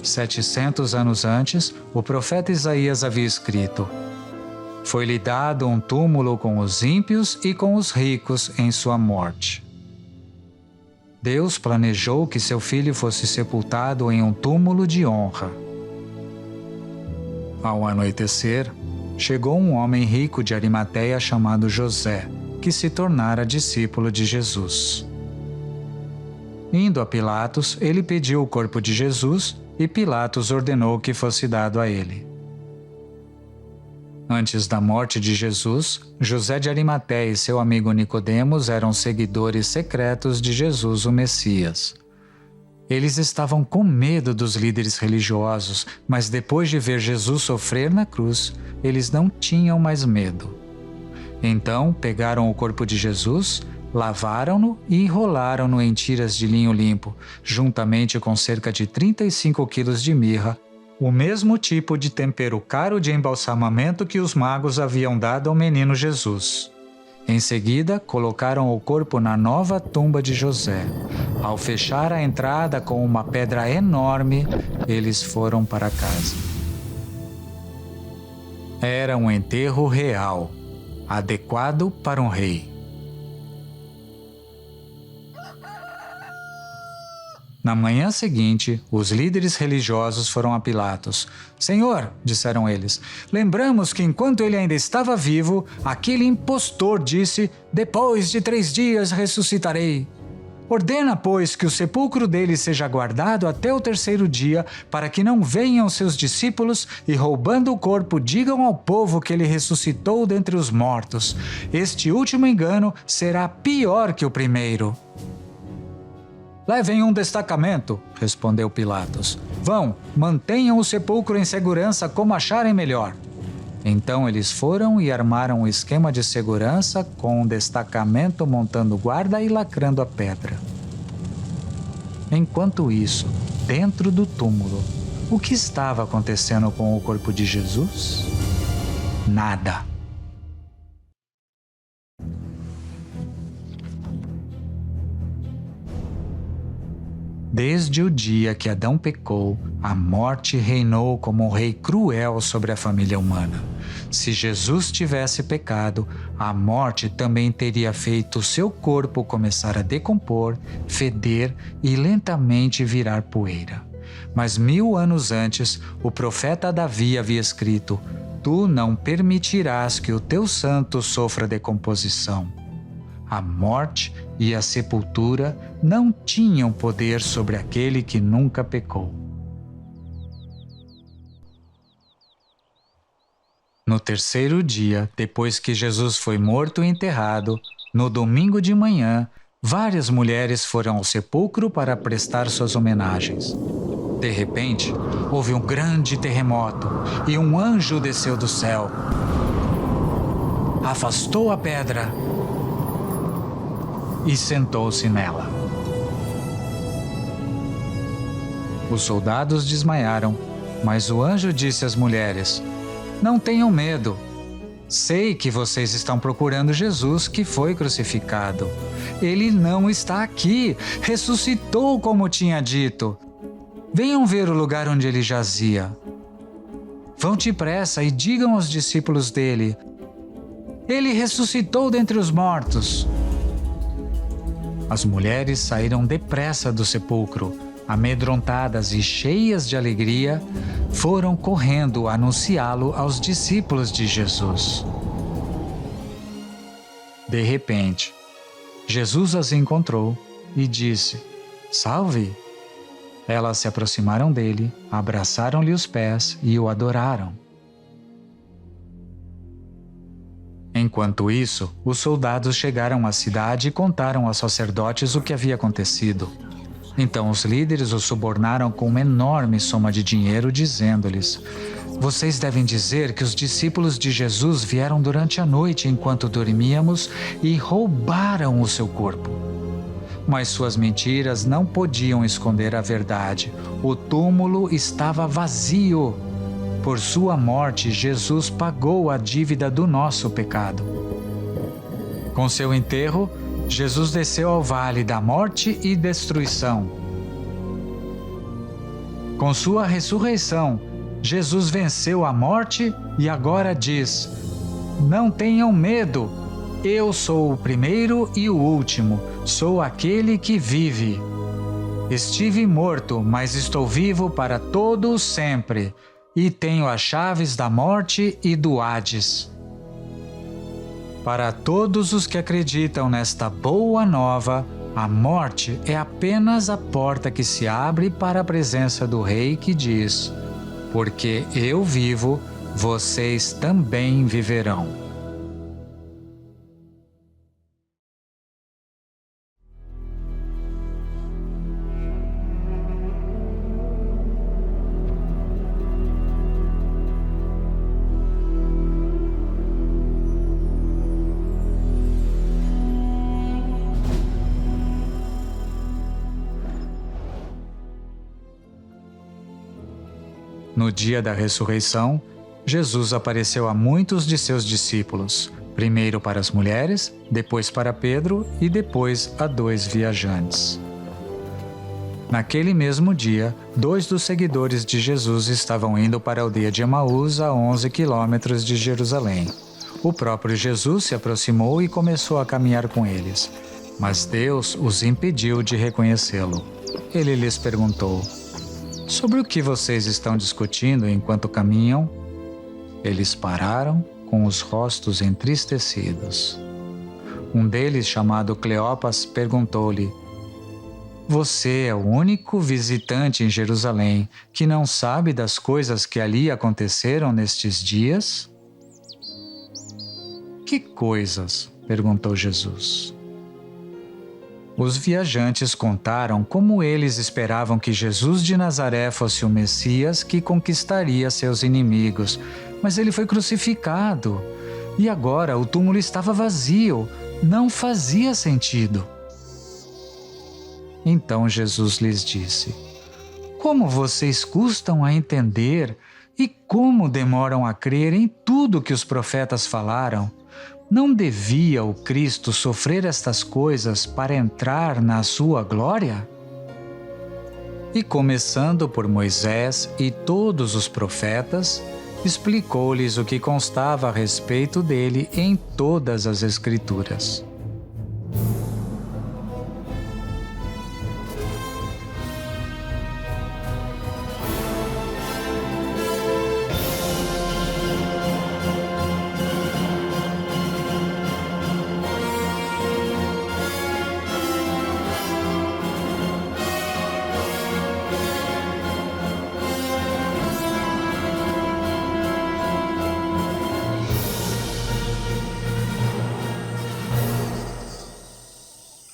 700 anos antes, o profeta Isaías havia escrito: Foi-lhe dado um túmulo com os ímpios e com os ricos em sua morte. Deus planejou que seu filho fosse sepultado em um túmulo de honra. Ao anoitecer, chegou um homem rico de Arimateia chamado José, que se tornara discípulo de Jesus. Indo a Pilatos, ele pediu o corpo de Jesus e Pilatos ordenou que fosse dado a ele. Antes da morte de Jesus, José de Arimateia e seu amigo Nicodemos eram seguidores secretos de Jesus, o Messias. Eles estavam com medo dos líderes religiosos, mas depois de ver Jesus sofrer na cruz, eles não tinham mais medo. Então, pegaram o corpo de Jesus, lavaram-no e enrolaram-no em tiras de linho limpo, juntamente com cerca de 35 quilos de mirra, o mesmo tipo de tempero caro de embalsamamento que os magos haviam dado ao menino Jesus. Em seguida, colocaram o corpo na nova tumba de José. Ao fechar a entrada com uma pedra enorme, eles foram para casa. Era um enterro real, adequado para um rei. Na manhã seguinte, os líderes religiosos foram a Pilatos. Senhor, disseram eles, lembramos que enquanto ele ainda estava vivo, aquele impostor disse, depois de 3 dias ressuscitarei. Ordena, pois, que o sepulcro dele seja guardado até o 3º dia, para que não venham seus discípulos e, roubando o corpo, digam ao povo que ele ressuscitou dentre os mortos. Este último engano será pior que o primeiro. Levem um destacamento, respondeu Pilatos. Vão, mantenham o sepulcro em segurança como acharem melhor. Então eles foram e armaram um esquema de segurança com um destacamento montando guarda e lacrando a pedra. Enquanto isso, dentro do túmulo, o que estava acontecendo com o corpo de Jesus? Nada. Desde o dia que Adão pecou, a morte reinou como um rei cruel sobre a família humana. Se Jesus tivesse pecado, a morte também teria feito o seu corpo começar a decompor, feder e lentamente virar poeira. Mas 1000 anos antes, o profeta Davi havia escrito: Tu não permitirás que o teu santo sofra decomposição. A morte e a sepultura não tinham poder sobre aquele que nunca pecou. No terceiro dia, depois que Jesus foi morto e enterrado, no domingo de manhã, várias mulheres foram ao sepulcro para prestar suas homenagens. De repente, houve um grande terremoto e um anjo desceu do céu. Afastou a pedra e sentou-se nela. Os soldados desmaiaram, mas o anjo disse às mulheres: "Não tenham medo. Sei que vocês estão procurando Jesus que foi crucificado. Ele não está aqui. Ressuscitou como tinha dito. Venham ver o lugar onde ele jazia. Vão depressa e digam aos discípulos dele: ele ressuscitou dentre os mortos." As mulheres saíram depressa do sepulcro, amedrontadas e cheias de alegria, foram correndo anunciá-lo aos discípulos de Jesus. De repente, Jesus as encontrou e disse: "Salve!" Elas se aproximaram dele, abraçaram-lhe os pés e o adoraram. Enquanto isso, os soldados chegaram à cidade e contaram aos sacerdotes o que havia acontecido. Então os líderes os subornaram com uma enorme soma de dinheiro, dizendo-lhes: "Vocês devem dizer que os discípulos de Jesus vieram durante a noite enquanto dormíamos e roubaram o seu corpo." Mas suas mentiras não podiam esconder a verdade. O túmulo estava vazio. Por sua morte, Jesus pagou a dívida do nosso pecado. Com seu enterro, Jesus desceu ao vale da morte e destruição. Com sua ressurreição, Jesus venceu a morte e agora diz: "Não tenham medo, eu sou o primeiro e o último, sou aquele que vive. Estive morto, mas estou vivo para todo sempre, e tenho as chaves da morte e do Hades." Para todos os que acreditam nesta boa nova, a morte é apenas a porta que se abre para a presença do Rei que diz: "Porque eu vivo, vocês também viverão." No dia da ressurreição, Jesus apareceu a muitos de seus discípulos, primeiro para as mulheres, depois para Pedro e depois a 2 viajantes. Naquele mesmo dia, 2 dos seguidores de Jesus estavam indo para a aldeia de Emaús, a 11 quilômetros de Jerusalém. O próprio Jesus se aproximou e começou a caminhar com eles, mas Deus os impediu de reconhecê-lo. Ele lhes perguntou: "Sobre o que vocês estão discutindo enquanto caminham?" Eles pararam, com os rostos entristecidos. Um deles, chamado Cleopas, perguntou-lhe: "Você é o único visitante em Jerusalém que não sabe das coisas que ali aconteceram nestes dias?" "Que coisas?" perguntou Jesus. Os viajantes contaram como eles esperavam que Jesus de Nazaré fosse o Messias que conquistaria seus inimigos, mas ele foi crucificado. E agora o túmulo estava vazio. Não fazia sentido. Então Jesus lhes disse: "Como vocês custam a entender e como demoram a crer em tudo que os profetas falaram? Não devia o Cristo sofrer estas coisas para entrar na sua glória?" E começando por Moisés e todos os profetas, explicou-lhes o que constava a respeito dele em todas as Escrituras.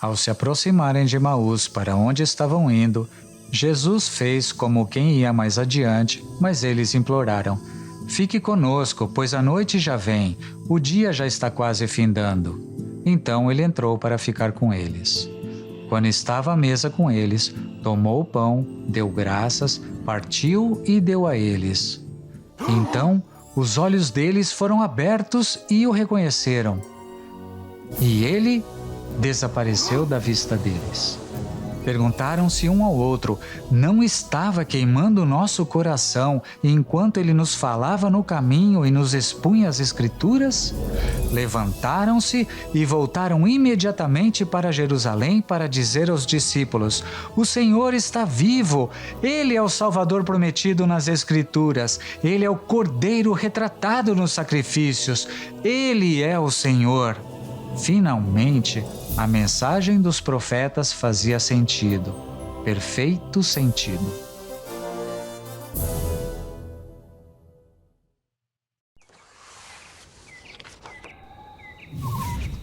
Ao se aproximarem de Emaús para onde estavam indo, Jesus fez como quem ia mais adiante, mas eles imploraram: "Fique conosco, pois a noite já vem, o dia já está quase findando." Então ele entrou para ficar com eles. Quando estava à mesa com eles, tomou o pão, deu graças, partiu e deu a eles. Então os olhos deles foram abertos e o reconheceram. E ele desapareceu da vista deles. Perguntaram-se um ao outro: "Não estava queimando o nosso coração enquanto ele nos falava no caminho e nos expunha as Escrituras?" Levantaram-se e voltaram imediatamente para Jerusalém para dizer aos discípulos: "O Senhor está vivo! Ele é o Salvador prometido nas Escrituras. Ele é o Cordeiro retratado nos sacrifícios. Ele é o Senhor." Finalmente, a mensagem dos profetas fazia sentido, perfeito sentido.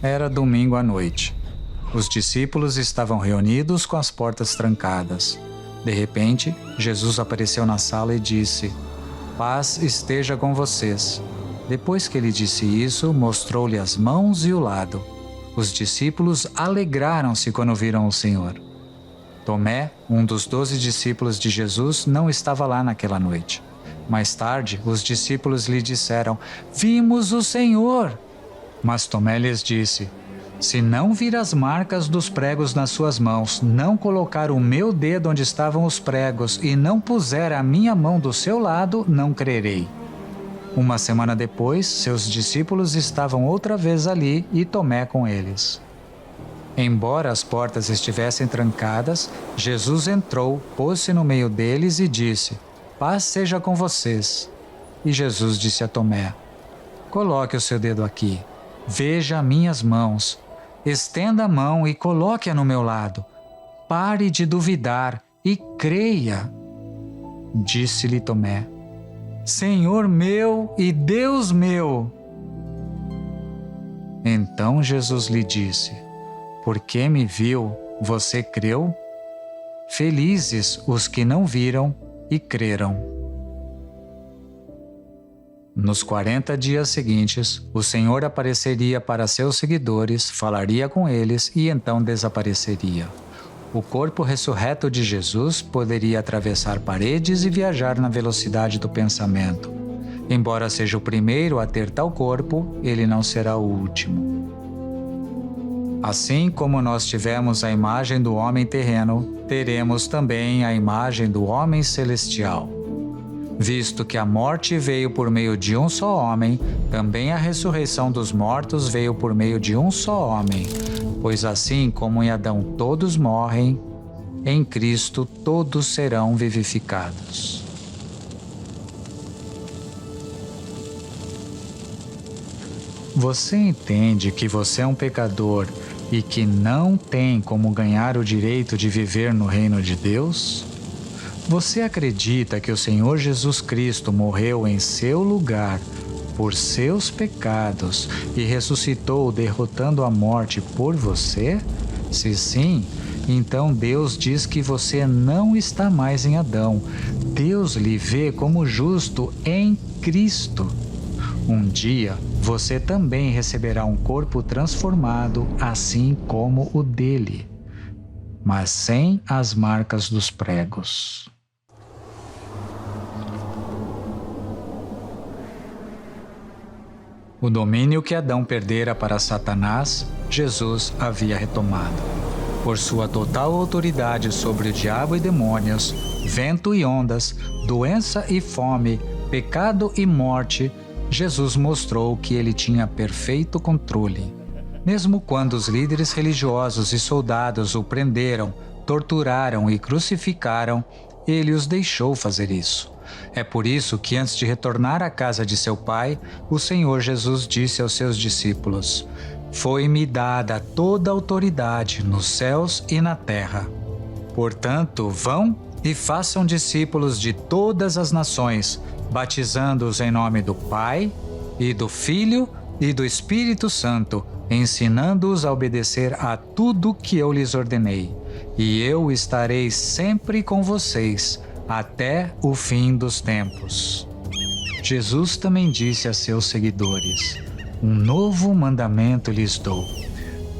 Era domingo à noite. Os discípulos estavam reunidos com as portas trancadas. De repente, Jesus apareceu na sala e disse: "Paz esteja com vocês." Depois que ele disse isso, mostrou-lhe as mãos e o lado. Os discípulos alegraram-se quando viram o Senhor. Tomé, um dos 12 discípulos de Jesus, não estava lá naquela noite. Mais tarde, os discípulos lhe disseram: "Vimos o Senhor!" Mas Tomé lhes disse: "Se não vir as marcas dos pregos nas suas mãos, não colocar o meu dedo onde estavam os pregos e não puser a minha mão do seu lado, não crerei." Uma semana depois, seus discípulos estavam outra vez ali e Tomé com eles. Embora as portas estivessem trancadas, Jesus entrou, pôs-se no meio deles e disse: "Paz seja com vocês." E Jesus disse a Tomé: "Coloque o seu dedo aqui. Veja minhas mãos. Estenda a mão e coloque-a no meu lado. Pare de duvidar e creia." Disse-lhe Tomé: "Senhor meu e Deus meu." Então Jesus lhe disse: "Porque me viu, você creu? Felizes os que não viram e creram." Nos 40 dias seguintes, o Senhor apareceria para seus seguidores, falaria com eles e então desapareceria. O corpo ressurreto de Jesus poderia atravessar paredes e viajar na velocidade do pensamento. Embora seja o primeiro a ter tal corpo, ele não será o último. Assim como nós tivemos a imagem do homem terreno, teremos também a imagem do homem celestial. Visto que a morte veio por meio de um só homem, também a ressurreição dos mortos veio por meio de um só homem. Pois assim como em Adão todos morrem, em Cristo todos serão vivificados. Você entende que você é um pecador e que não tem como ganhar o direito de viver no reino de Deus? Você acredita que o Senhor Jesus Cristo morreu em seu lugar por seus pecados e ressuscitou derrotando a morte por você? Se sim, então Deus diz que você não está mais em Adão. Deus lhe vê como justo em Cristo. Um dia, você também receberá um corpo transformado, assim como o dele, mas sem as marcas dos pregos. O domínio que Adão perdera para Satanás, Jesus havia retomado. Por sua total autoridade sobre o diabo e demônios, vento e ondas, doença e fome, pecado e morte, Jesus mostrou que ele tinha perfeito controle. Mesmo quando os líderes religiosos e soldados o prenderam, torturaram e crucificaram, ele os deixou fazer isso. É por isso que antes de retornar à casa de seu pai, o Senhor Jesus disse aos seus discípulos: "Foi-me dada toda a autoridade nos céus e na terra. Portanto, vão e façam discípulos de todas as nações, batizando-os em nome do Pai, e do Filho, e do Espírito Santo, ensinando-os a obedecer a tudo que eu lhes ordenei, e eu estarei sempre com vocês até o fim dos tempos. Jesus também disse a seus seguidores: um novo mandamento lhes dou.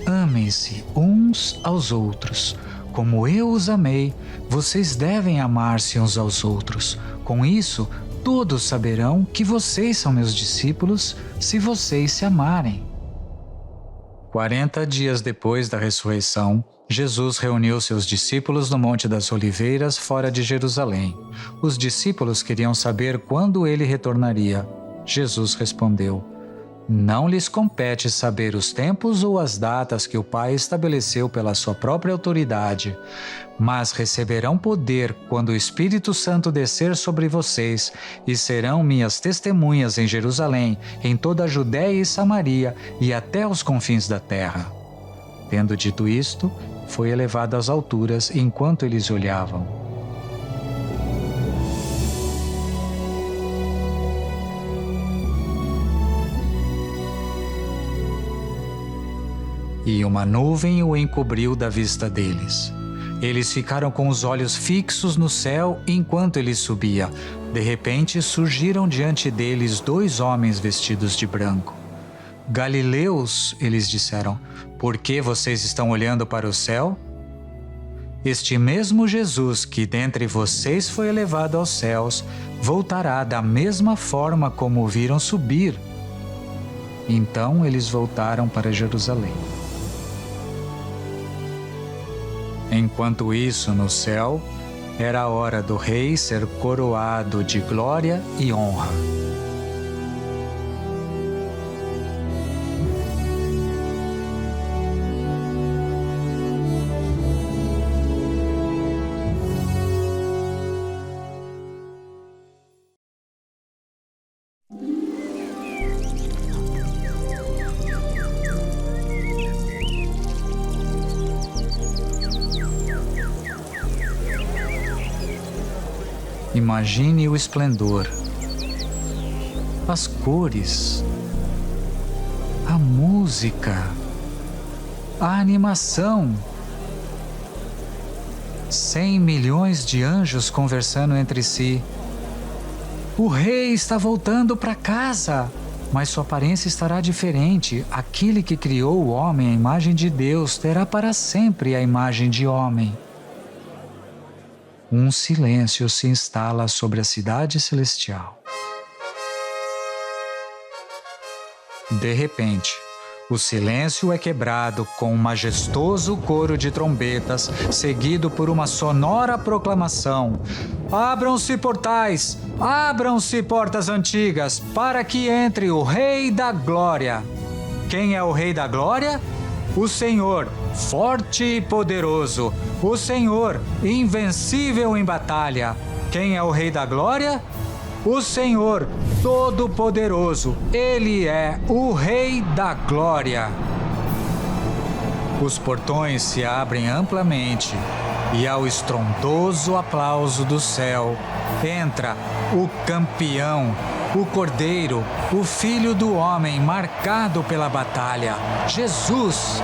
Amem-se uns aos outros. Como eu os amei, vocês devem amar-se uns aos outros. Com isso, todos saberão que vocês são meus discípulos, se vocês se amarem. 40 dias depois da ressurreição, Jesus reuniu seus discípulos no Monte das Oliveiras, fora de Jerusalém. Os discípulos queriam saber quando ele retornaria. Jesus respondeu: não lhes compete saber os tempos ou as datas que o Pai estabeleceu pela sua própria autoridade, mas receberão poder quando o Espírito Santo descer sobre vocês e serão minhas testemunhas em Jerusalém, em toda a Judéia e Samaria e até os confins da terra. Tendo dito isto, foi elevado às alturas enquanto eles olhavam. E uma nuvem o encobriu da vista deles. Eles ficaram com os olhos fixos no céu enquanto ele subia. De repente surgiram diante deles 2 homens vestidos de branco. Galileus, eles disseram, por que vocês estão olhando para o céu? Este mesmo Jesus que dentre vocês foi elevado aos céus, voltará da mesma forma como o viram subir. Então eles voltaram para Jerusalém. Enquanto isso, no céu, era a hora do rei ser coroado de glória e honra. Imagine o esplendor, as cores, a música, a animação. 100 milhões de anjos conversando entre si. O rei está voltando para casa, mas sua aparência estará diferente. Aquele que criou o homem à imagem de Deus terá para sempre a imagem de homem. Um silêncio se instala sobre a cidade celestial. De repente, o silêncio é quebrado com um majestoso coro de trombetas, seguido por uma sonora proclamação: abram-se portais, abram-se portas antigas, para que entre o Rei da Glória. Quem é o Rei da Glória? O Senhor, forte e poderoso. O Senhor, invencível em batalha. Quem é o Rei da Glória? O Senhor, todo-poderoso. Ele é o Rei da Glória. Os portões se abrem amplamente e, ao estrondoso aplauso do céu, entra o campeão, o Cordeiro, o Filho do Homem marcado pela batalha, Jesus.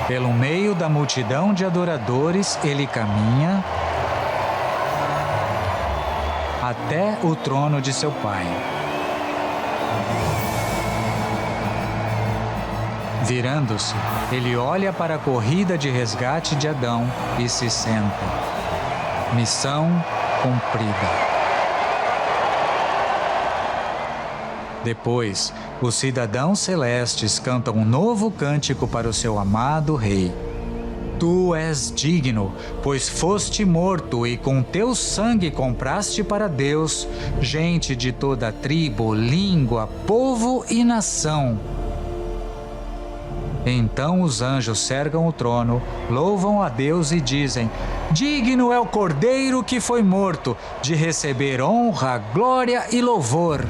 Pelo meio da multidão de adoradores, ele caminha até o trono de seu Pai. Virando-se, ele olha para a corrida de resgate de Adão e se senta. Missão cumprida. Depois, os cidadãos celestes cantam um novo cântico para o seu amado Rei. Tu és digno, pois foste morto e com teu sangue compraste para Deus gente de toda tribo, língua, povo e nação. Então os anjos cercam o trono, louvam a Deus e dizem: digno é o Cordeiro que foi morto, de receber honra, glória e louvor.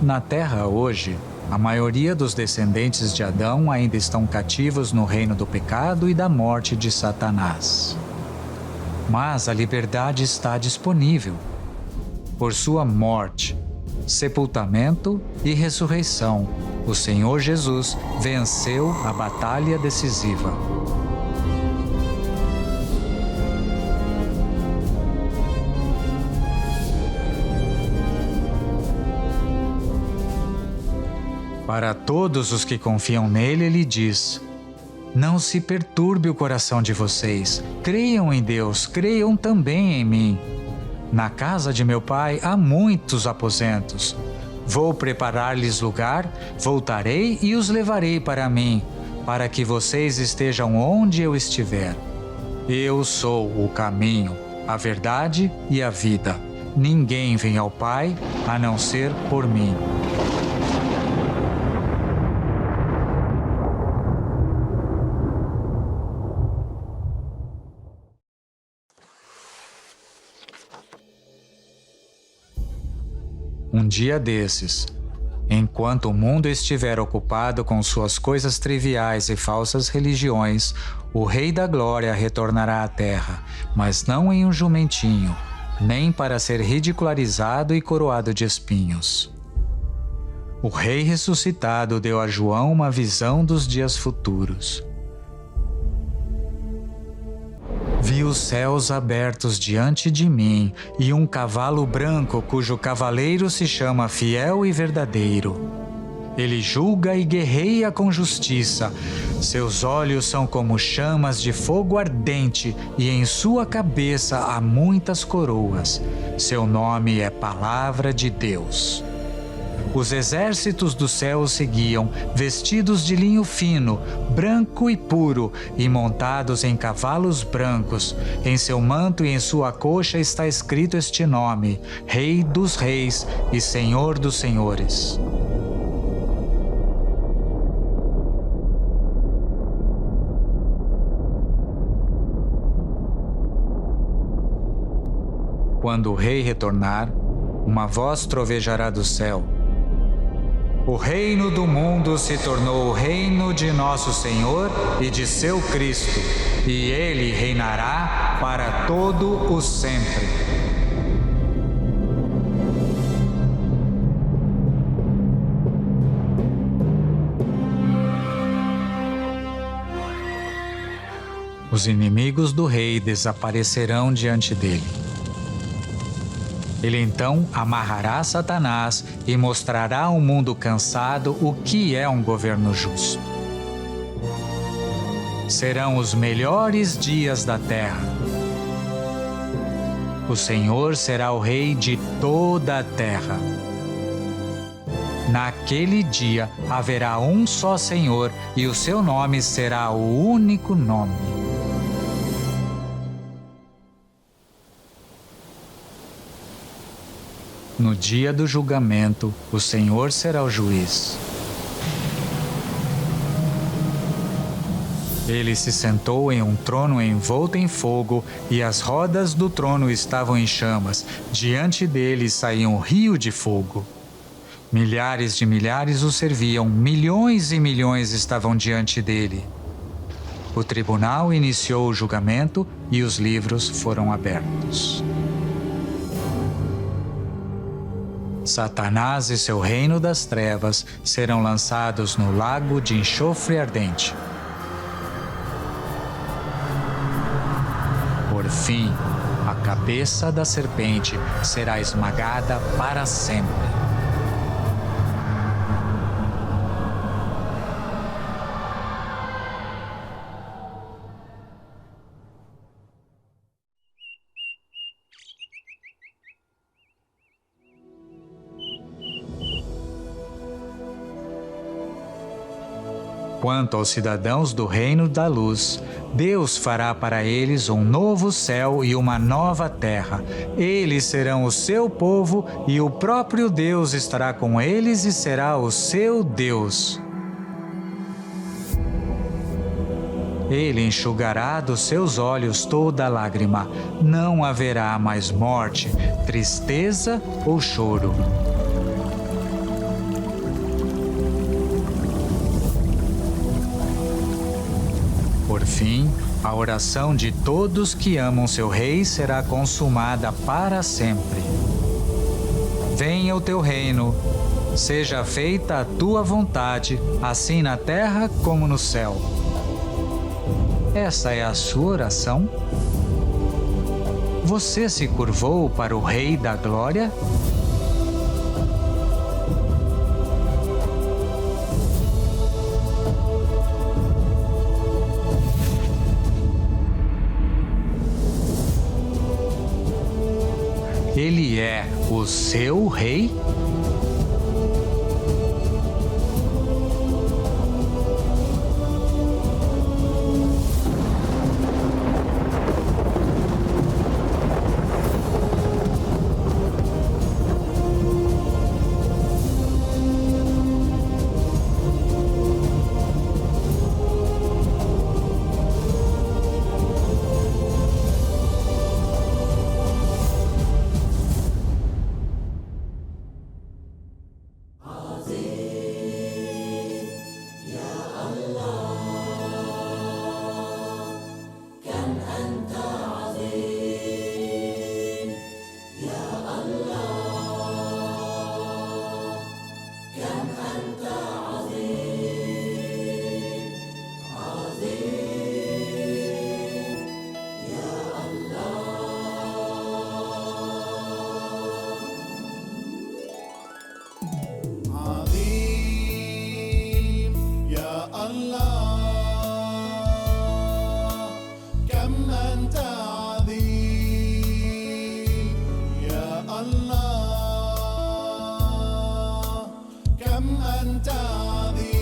Na terra hoje, a maioria dos descendentes de Adão ainda estão cativos no reino do pecado e da morte de Satanás. mas a liberdade está disponível. Por sua morte, sepultamento e ressurreição, o Senhor Jesus venceu a batalha decisiva. Para todos os que confiam nele, ele diz: não se perturbe o coração de vocês. Creiam em Deus, creiam também em mim. Na casa de meu pai há muitos aposentos. Vou preparar-lhes lugar, voltarei e os levarei para mim, para que vocês estejam onde eu estiver. Eu sou o caminho, a verdade e a vida. Ninguém vem ao Pai a não ser por mim. Um dia desses, enquanto o mundo estiver ocupado com suas coisas triviais e falsas religiões, o Rei da Glória retornará à terra, mas não em um jumentinho, nem para ser ridicularizado e coroado de espinhos. O Rei ressuscitado deu a João uma visão dos dias futuros. Vi os céus abertos diante de mim e um cavalo branco cujo cavaleiro se chama Fiel e Verdadeiro. Ele julga e guerreia com justiça. Seus olhos são como chamas de fogo ardente e em sua cabeça há muitas coroas. Seu nome é Palavra de Deus. Os exércitos do céu o seguiam, vestidos de linho fino, branco e puro, e montados em cavalos brancos. Em seu manto e em sua coxa está escrito este nome: Rei dos Reis e Senhor dos Senhores. Quando o Rei retornar, uma voz trovejará do céu: o reino do mundo se tornou o reino de nosso Senhor e de seu Cristo, e ele reinará para todo o sempre. Os inimigos do rei desaparecerão diante dele. Ele então amarrará Satanás e mostrará ao mundo cansado o que é um governo justo. Serão os melhores dias da terra. O Senhor será o rei de toda a terra. Naquele dia haverá um só Senhor e o seu nome será o único nome. No dia do julgamento, o Senhor será o juiz. Ele se sentou em um trono envolto em fogo, e as rodas do trono estavam em chamas. Diante dele saía um rio de fogo. Milhares de milhares o serviam, milhões e milhões estavam diante dele. O tribunal iniciou o julgamento e os livros foram abertos. Satanás e seu reino das trevas serão lançados no lago de enxofre ardente. Por fim, a cabeça da serpente será esmagada para sempre. Quanto aos cidadãos do reino da luz, Deus fará para eles um novo céu e uma nova terra. Eles serão o seu povo e o próprio Deus estará com eles e será o seu Deus. Ele enxugará dos seus olhos toda lágrima. Não haverá mais morte, tristeza ou choro. Por fim, A oração de todos que amam seu Rei será consumada para sempre. Venha o teu reino, seja feita a tua vontade, assim na terra como no céu. Essa é a sua oração? Você se curvou para o Rei da Glória? Ele é o seu Rei? كم أنت عظيم